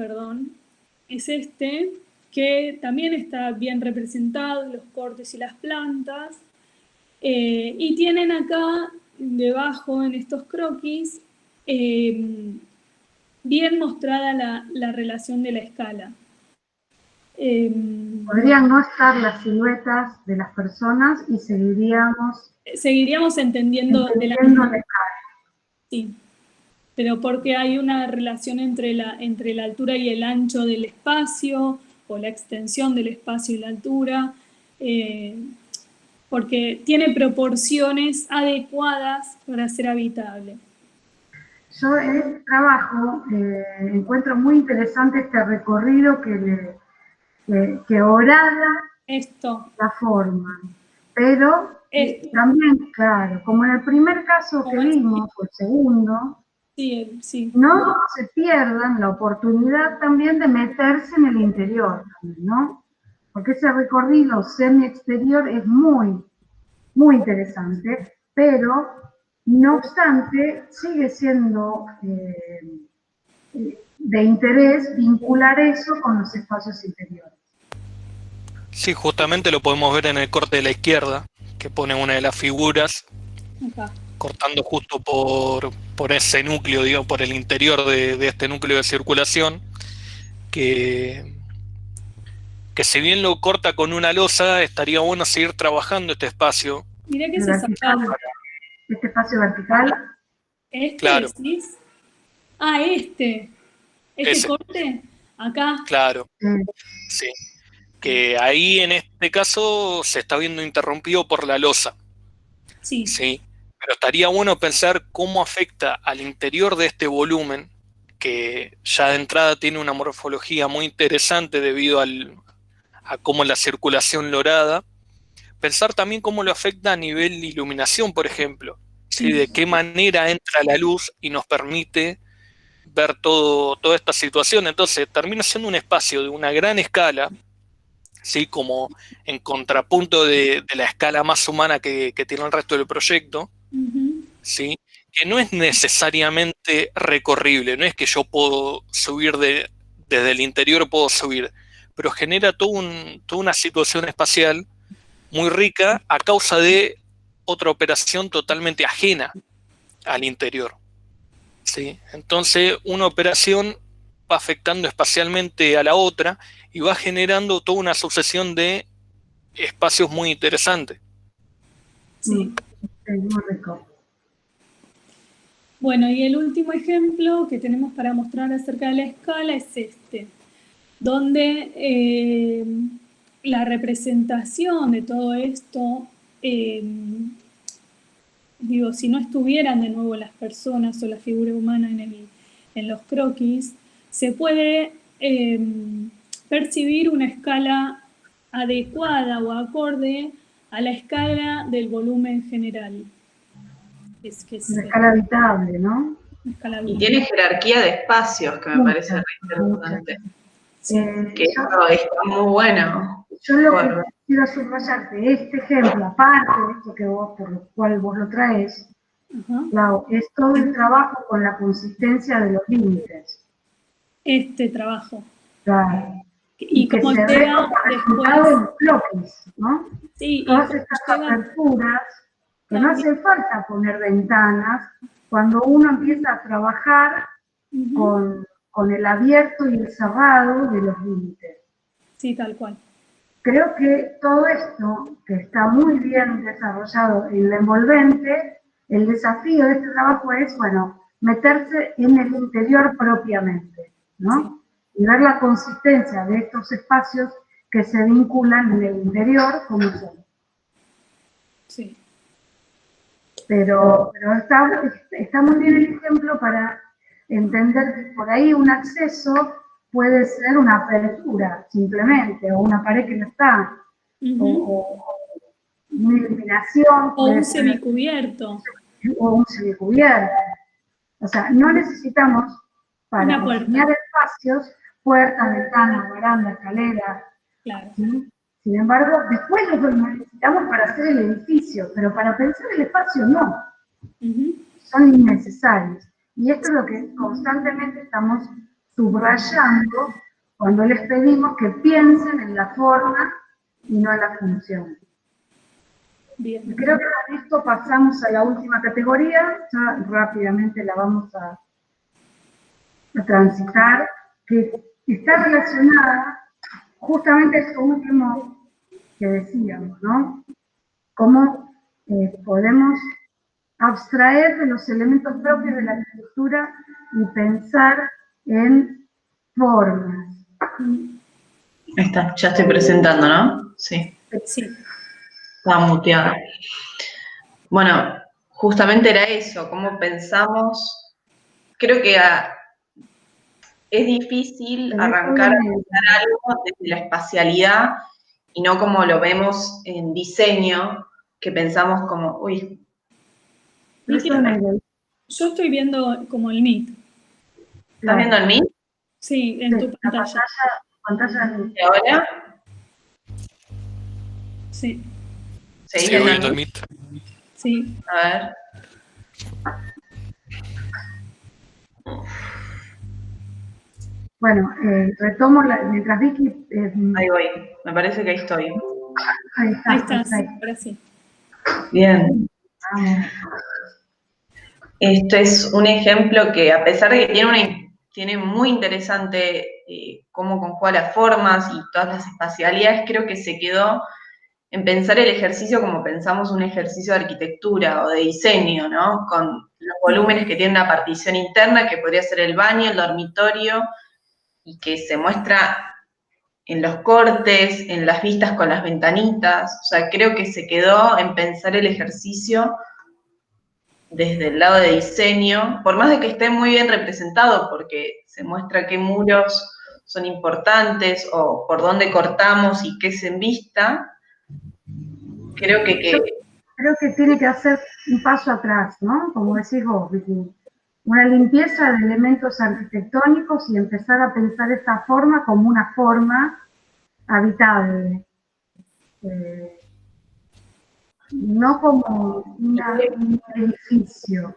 es este, que también está bien representado, los cortes y las plantas, y tienen acá debajo en estos croquis bien mostrada la relación de la escala. Podrían no estar las siluetas de las personas y seguiríamos entendiendo de la escala. Sí, pero porque hay una relación entre la altura y el ancho del espacio, o la extensión del espacio y la altura, porque tiene proporciones adecuadas para ser habitable. Yo en este trabajo encuentro muy interesante este recorrido que orada la forma, pero también, claro, como en el primer caso que vimos, o el segundo, Sí, sí. No se pierdan la oportunidad también de meterse en el interior, ¿no? Porque ese recorrido semi-exterior es muy, muy interesante, pero no obstante sigue siendo de interés vincular eso con los espacios interiores. Sí, justamente lo podemos ver en el corte de la izquierda, que pone una de las figuras, Acá. cortando justo por ese núcleo, digo, por el interior de este núcleo de circulación, que si bien lo corta con una losa, estaría bueno seguir trabajando este espacio. Mirá que se sacaron. Este espacio vertical. Claro. ¿Decís? Ah, este Ese. corte, acá. Claro, sí. Que ahí en este caso se está viendo interrumpido por la losa. Sí. Sí. Pero estaría bueno pensar cómo afecta al interior de este volumen, que ya de entrada tiene una morfología muy interesante debido a cómo la circulación lorada. Pensar también cómo lo afecta a nivel de iluminación, por ejemplo. ¿Sí? De qué manera entra la luz y nos permite ver toda esta situación. Entonces termina siendo un espacio de una gran escala, ¿sí? Como en contrapunto de la escala más humana que tiene el resto del proyecto, ¿sí? Que no es necesariamente recorrible, no es que yo puedo subir desde el interior, puedo subir, pero genera toda una situación espacial muy rica a causa de otra operación totalmente ajena al interior. ¿Sí? Entonces, una operación va afectando espacialmente a la otra y va generando toda una sucesión de espacios muy interesantes. Sí. Es muy rico. Bueno, y el último ejemplo que tenemos para mostrar acerca de la escala es este, donde la representación de todo esto, digo, si no estuvieran de nuevo las personas o la figura humana en los croquis, se puede percibir una escala adecuada o acorde a la escala del volumen general. Una escala habitable, ¿no? Y tiene jerarquía de espacios, que me parece re interesante. Sí. Que eso está muy bueno. Yo lo que quiero subrayar de este ejemplo, aparte de esto por lo cual vos lo traes, Clau, es todo el trabajo con la consistencia de los límites. Este trabajo. Claro. Y que cómo se ve como resultado en bloques, ¿no? Sí, todas estas aperturas, que no hace falta poner ventanas, cuando uno empieza a trabajar con el abierto y el cerrado de los límites. Sí, tal cual. Creo que todo esto, que está muy bien desarrollado en la envolvente, el desafío de este trabajo es, bueno, meterse en el interior propiamente, ¿no? Y ver la consistencia de estos espacios que se vinculan en el interior como son. Sí. Pero está muy bien el ejemplo para entender que por ahí un acceso puede ser una apertura, simplemente, o una pared que no está, o una iluminación. O un semicubierto. O un semicubierto. O sea, no necesitamos, para diseñar espacios, puertas, ventanas, baranda, escalera. Claro. ¿Sí? Sin embargo, después lo necesitamos para hacer el edificio, pero para pensar el espacio no. Son innecesarios. Y esto es lo que constantemente estamos subrayando cuando les pedimos que piensen en la forma y no en la función. Bien. Creo que con esto pasamos a la última categoría, ya rápidamente la vamos a transitar, que está relacionada justamente a esto último que decíamos, ¿no? Cómo podemos abstraer de los elementos propios de la arquitectura y pensar en formas. Ya estoy presentando, ¿no? Sí. Sí. Estaba muteada. Bueno, justamente era eso, cómo pensamos. Creo que es difícil arrancar a pensar algo desde la espacialidad y no como lo vemos en diseño, que pensamos como, uy. Yo estoy viendo como el Meet. ¿Estás viendo el Meet? Sí, en tu La pantalla. pantalla ¿Y ahora? Sí, ¿Seguís Sigo viendo viendo el el Meet? Meet. sí. A ver. Bueno, retomo, mientras Vicky... Ahí voy. Me parece que ahí estoy. ahí está, Ahí está, sí, perfecto. ahora sí. Bien. Vamos. Esto es un ejemplo que, a pesar de que tiene muy interesante cómo conjuga las formas y todas las espacialidades, creo que se quedó en pensar el ejercicio como pensamos un ejercicio de arquitectura o de diseño, ¿no? Con los volúmenes que tienen una partición interna, que podría ser el baño, el dormitorio, y que se muestra en los cortes, en las vistas con las ventanitas. O sea, creo que se quedó en pensar el ejercicio desde el lado de diseño, por más de que esté muy bien representado, porque se muestra qué muros son importantes o por dónde cortamos y qué se envista, creo Yo creo que tiene que hacer un paso atrás, ¿no? Como decís vos, Vicky. Una limpieza de elementos arquitectónicos y empezar a pensar esta forma como una forma habitable. No como un edificio.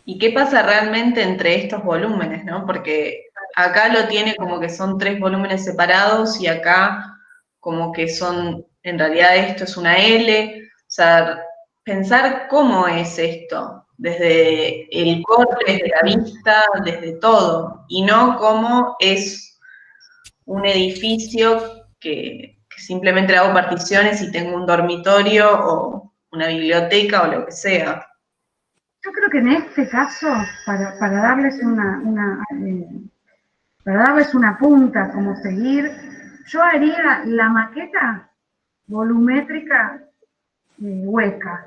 ¿Y qué pasa realmente entre estos volúmenes, no? Porque acá lo tiene como que son 3 volúmenes separados y acá como que son, en realidad esto es una L. O sea, pensar cómo es esto, desde el corte, desde la vista, desde todo, y no cómo es un edificio que simplemente hago particiones y tengo un dormitorio o una biblioteca o lo que sea. Yo creo que en este caso, para darles para darles una punta como seguir, yo haría la maqueta volumétrica hueca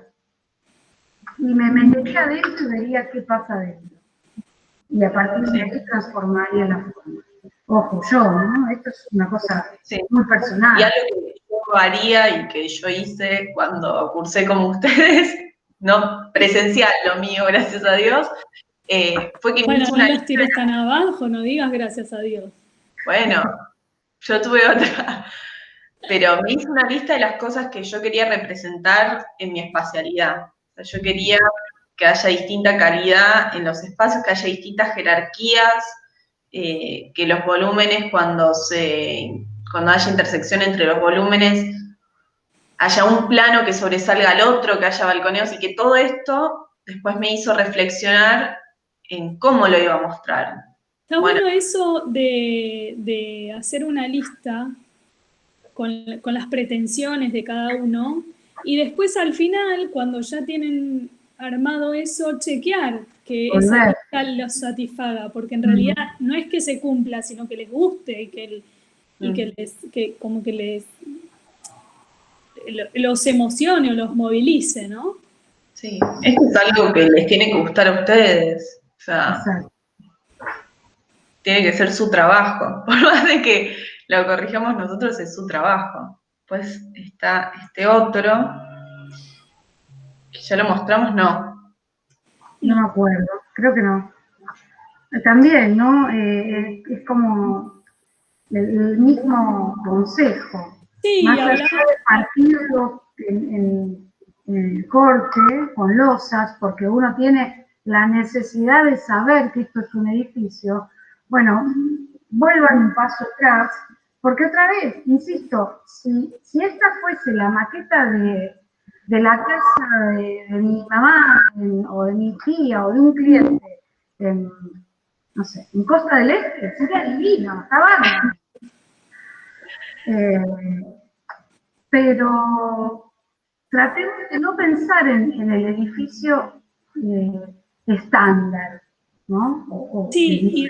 y me metería adentro y vería qué pasa adentro. Y a partir de ahí transformaría la forma. Ojo, yo, ¿no? Esto es una cosa muy personal. Y algo que yo haría y que yo hice cuando cursé como ustedes, no presencial lo mío, gracias a Dios, fue que me Bueno, hice no una los lista. tires tan abajo, no digas gracias a Dios. Bueno, yo tuve otra, pero me hice una lista de las cosas que yo quería representar en mi espacialidad. O sea, yo quería que haya distinta calidad en los espacios, que haya distintas jerarquías, que los volúmenes, cuando haya intersección entre los volúmenes, haya un plano que sobresalga al otro, que haya balconeos, y que todo esto después me hizo reflexionar en cómo lo iba a mostrar. Está bueno eso de hacer una lista con las pretensiones de cada uno y después al final, cuando ya tienen armado eso, chequear que esa lista los satisfaga, porque en realidad no es que se cumpla, sino que les guste y que como que los emocione o los movilice, ¿no? Sí, esto es algo que les tiene que gustar a ustedes. O sea, tiene que ser su trabajo. Por más de que lo corrijamos nosotros, es su trabajo. Pues está este otro, que ya lo mostramos, no. No me acuerdo, creo que no. También, ¿no? Es como el mismo consejo. Sí, Más allá de partirlo en el corte, con losas, porque uno tiene la necesidad de saber que esto es un edificio, bueno, vuelvan un paso atrás, porque otra vez, insisto, si esta fuese la maqueta de la casa de mi mamá o de mi tía o de un cliente, no sé, en Costa del Este, sería divino, está bárbaro. Pero tratemos de no pensar en el edificio estándar, ¿no? Sí,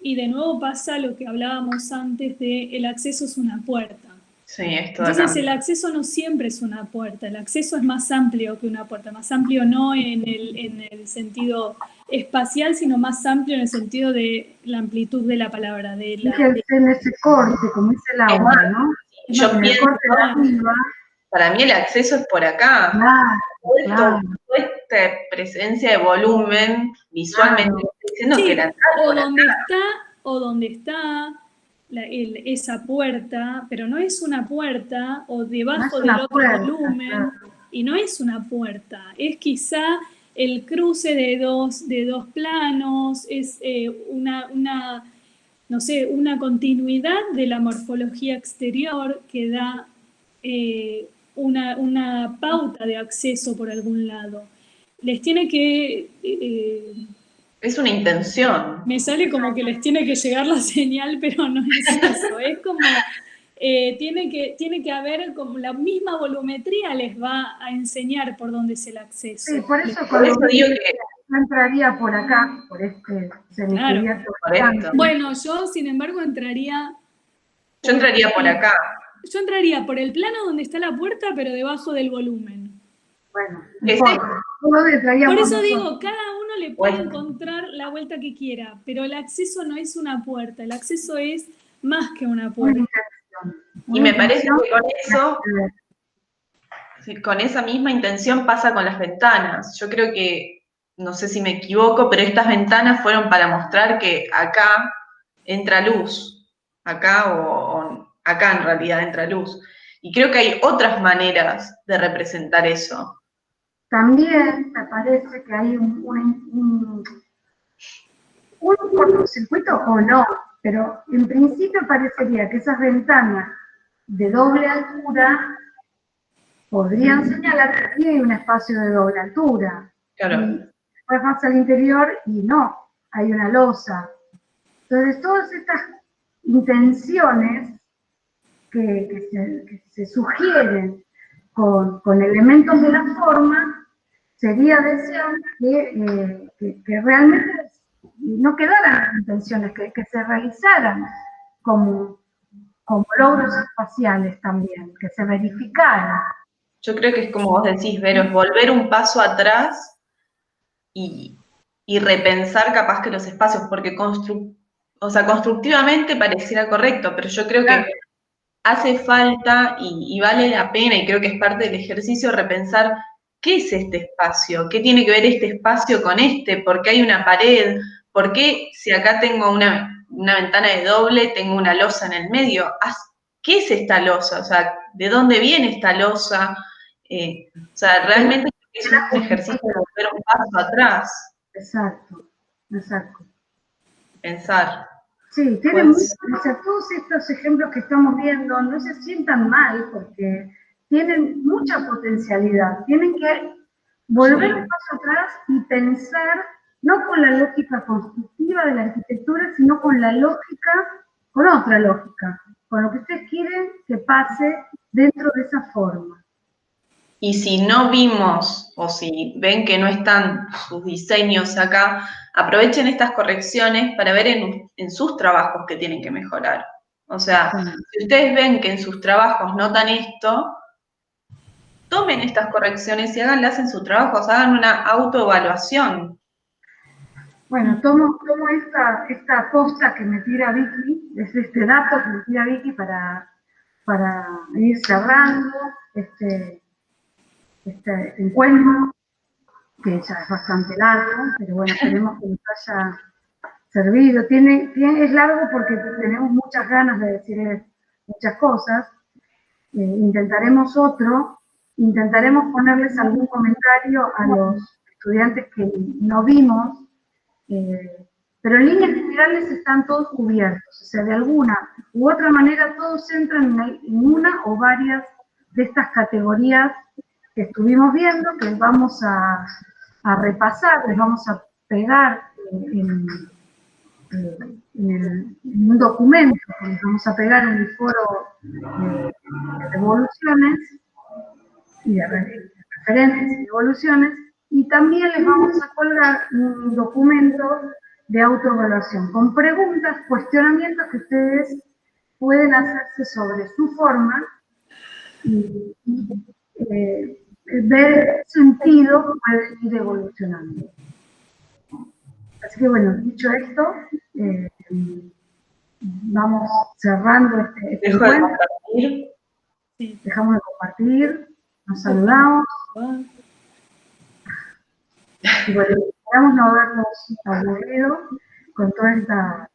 y de nuevo pasa lo que hablábamos antes de el acceso es una puerta. Sí, esto Entonces acá. el acceso no siempre es una puerta, el acceso es más amplio que una puerta, más amplio no en el sentido espacial, sino más amplio en el sentido de la amplitud de la palabra. En ese corte, como dice Laura, ¿no? Yo pienso, corte de arriba, para mí el acceso es por acá. claro. esta presencia de volumen visualmente, diciendo que Sí, era o donde está esa puerta, pero no es una puerta, o No es debajo del una otro puerta, volumen, claro. y no es una puerta, es quizá el cruce de dos planos, es no sé, una continuidad de la morfología exterior que da una pauta de acceso por algún lado. Les tiene que es una intención. me sale como que les tiene que llegar la señal, pero no es eso. Es como, tiene que haber, como la misma volumetría les va a enseñar por dónde es el acceso. Sí, por eso Por cuando eso digo que, yo entraría por acá, por este Claro. semicubierto. por esto, Bueno, yo, sin embargo, entraría yo entraría por acá. Yo entraría por el plano donde está la puerta, pero debajo del volumen. Bueno, no Ese- importa. ¿Cómo entraríamos Por eso nosotros? digo, cada uno le puede Bueno. encontrar la vuelta que quiera, pero el acceso no es una puerta, el acceso es más que una Una puerta. intención. Y Una me parece intención que con eso, sí, con esa misma intención pasa con las ventanas. Yo creo que, no sé si me equivoco, pero estas ventanas fueron para mostrar que acá entra luz, acá o acá en realidad entra luz. Y creo que hay otras maneras de representar eso. También me parece que hay un cortocircuito o no, pero en principio parecería que esas ventanas de doble altura podrían señalar que aquí hay un espacio de doble altura. Claro. Y después vas al interior y no, hay una losa. Entonces, todas estas intenciones que se sugieren con elementos de la forma, sería deseable que realmente no quedaran intenciones, que se realizaran como logros espaciales también, que se verificaran. Yo creo que es como vos decís, Vero, es volver un paso atrás y repensar capaz que los espacios, porque constructivamente pareciera correcto, pero yo creo que hace falta y vale la pena, y creo que es parte del ejercicio, repensar qué es este espacio, qué tiene que ver este espacio con este, por qué hay una pared, por qué si acá tengo una ventana de doble, tengo una losa en el medio. ¿Qué es esta losa? O sea, ¿de dónde viene esta losa? O sea, realmente es un ejercicio de volver un paso atrás, Exacto, exacto. pensar. Sí, tiene mucho, Pues, o sea, todos estos ejemplos que estamos viendo no se sientan mal porque tienen mucha potencialidad. Tienen que volver un paso atrás y pensar no con la lógica constructiva de la arquitectura, sino con la lógica, con otra lógica, con lo que ustedes quieren que pase dentro de esa forma. y si no vimos o si ven que no están sus diseños acá, aprovechen estas correcciones para ver en sus trabajos que tienen que mejorar. O sea, si ustedes ven que en sus trabajos notan esto, tomen estas correcciones y háganlas en sus trabajos, hagan una autoevaluación. Bueno, tomo esta posta que me tira Vicky, es este dato que me tira Vicky para ir cerrando este encuentro, que ya es bastante largo, pero bueno, esperemos que nos haya servido. Es largo porque tenemos muchas ganas de decirles muchas cosas. Intentaremos intentaremos ponerles algún comentario a los estudiantes que no vimos, pero en líneas generales están todos cubiertos, o sea, de alguna u otra manera todos entran en una o varias de estas categorías que estuvimos viendo, que vamos a repasar, les vamos a pegar en un documento que les vamos a pegar en el foro de evoluciones y de referentes y evoluciones, y también les vamos a colgar un documento de autoevaluación con preguntas, cuestionamientos que ustedes pueden hacerse sobre su forma y ver qué sentido pueden ir evolucionando. Así que bueno, dicho esto, vamos cerrando este Dejo de encuentro. compartir. Sí. Dejamos de compartir, nos saludamos. Y bueno, esperamos no habernos aburrido con toda esta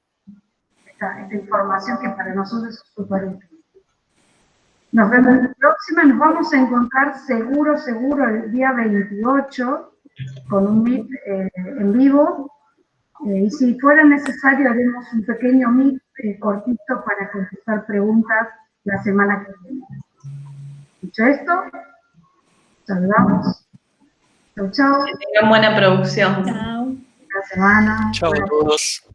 información que para nosotros es súper útil. Nos vemos la próxima, nos vamos a encontrar seguro el día 28 con un Meet en vivo. Y si fuera necesario haremos un pequeño Meet cortito para contestar preguntas la semana que viene. Dicho esto, saludamos. Chau, chau. Que tengan buena producción. Chao. La semana. Chao a todos.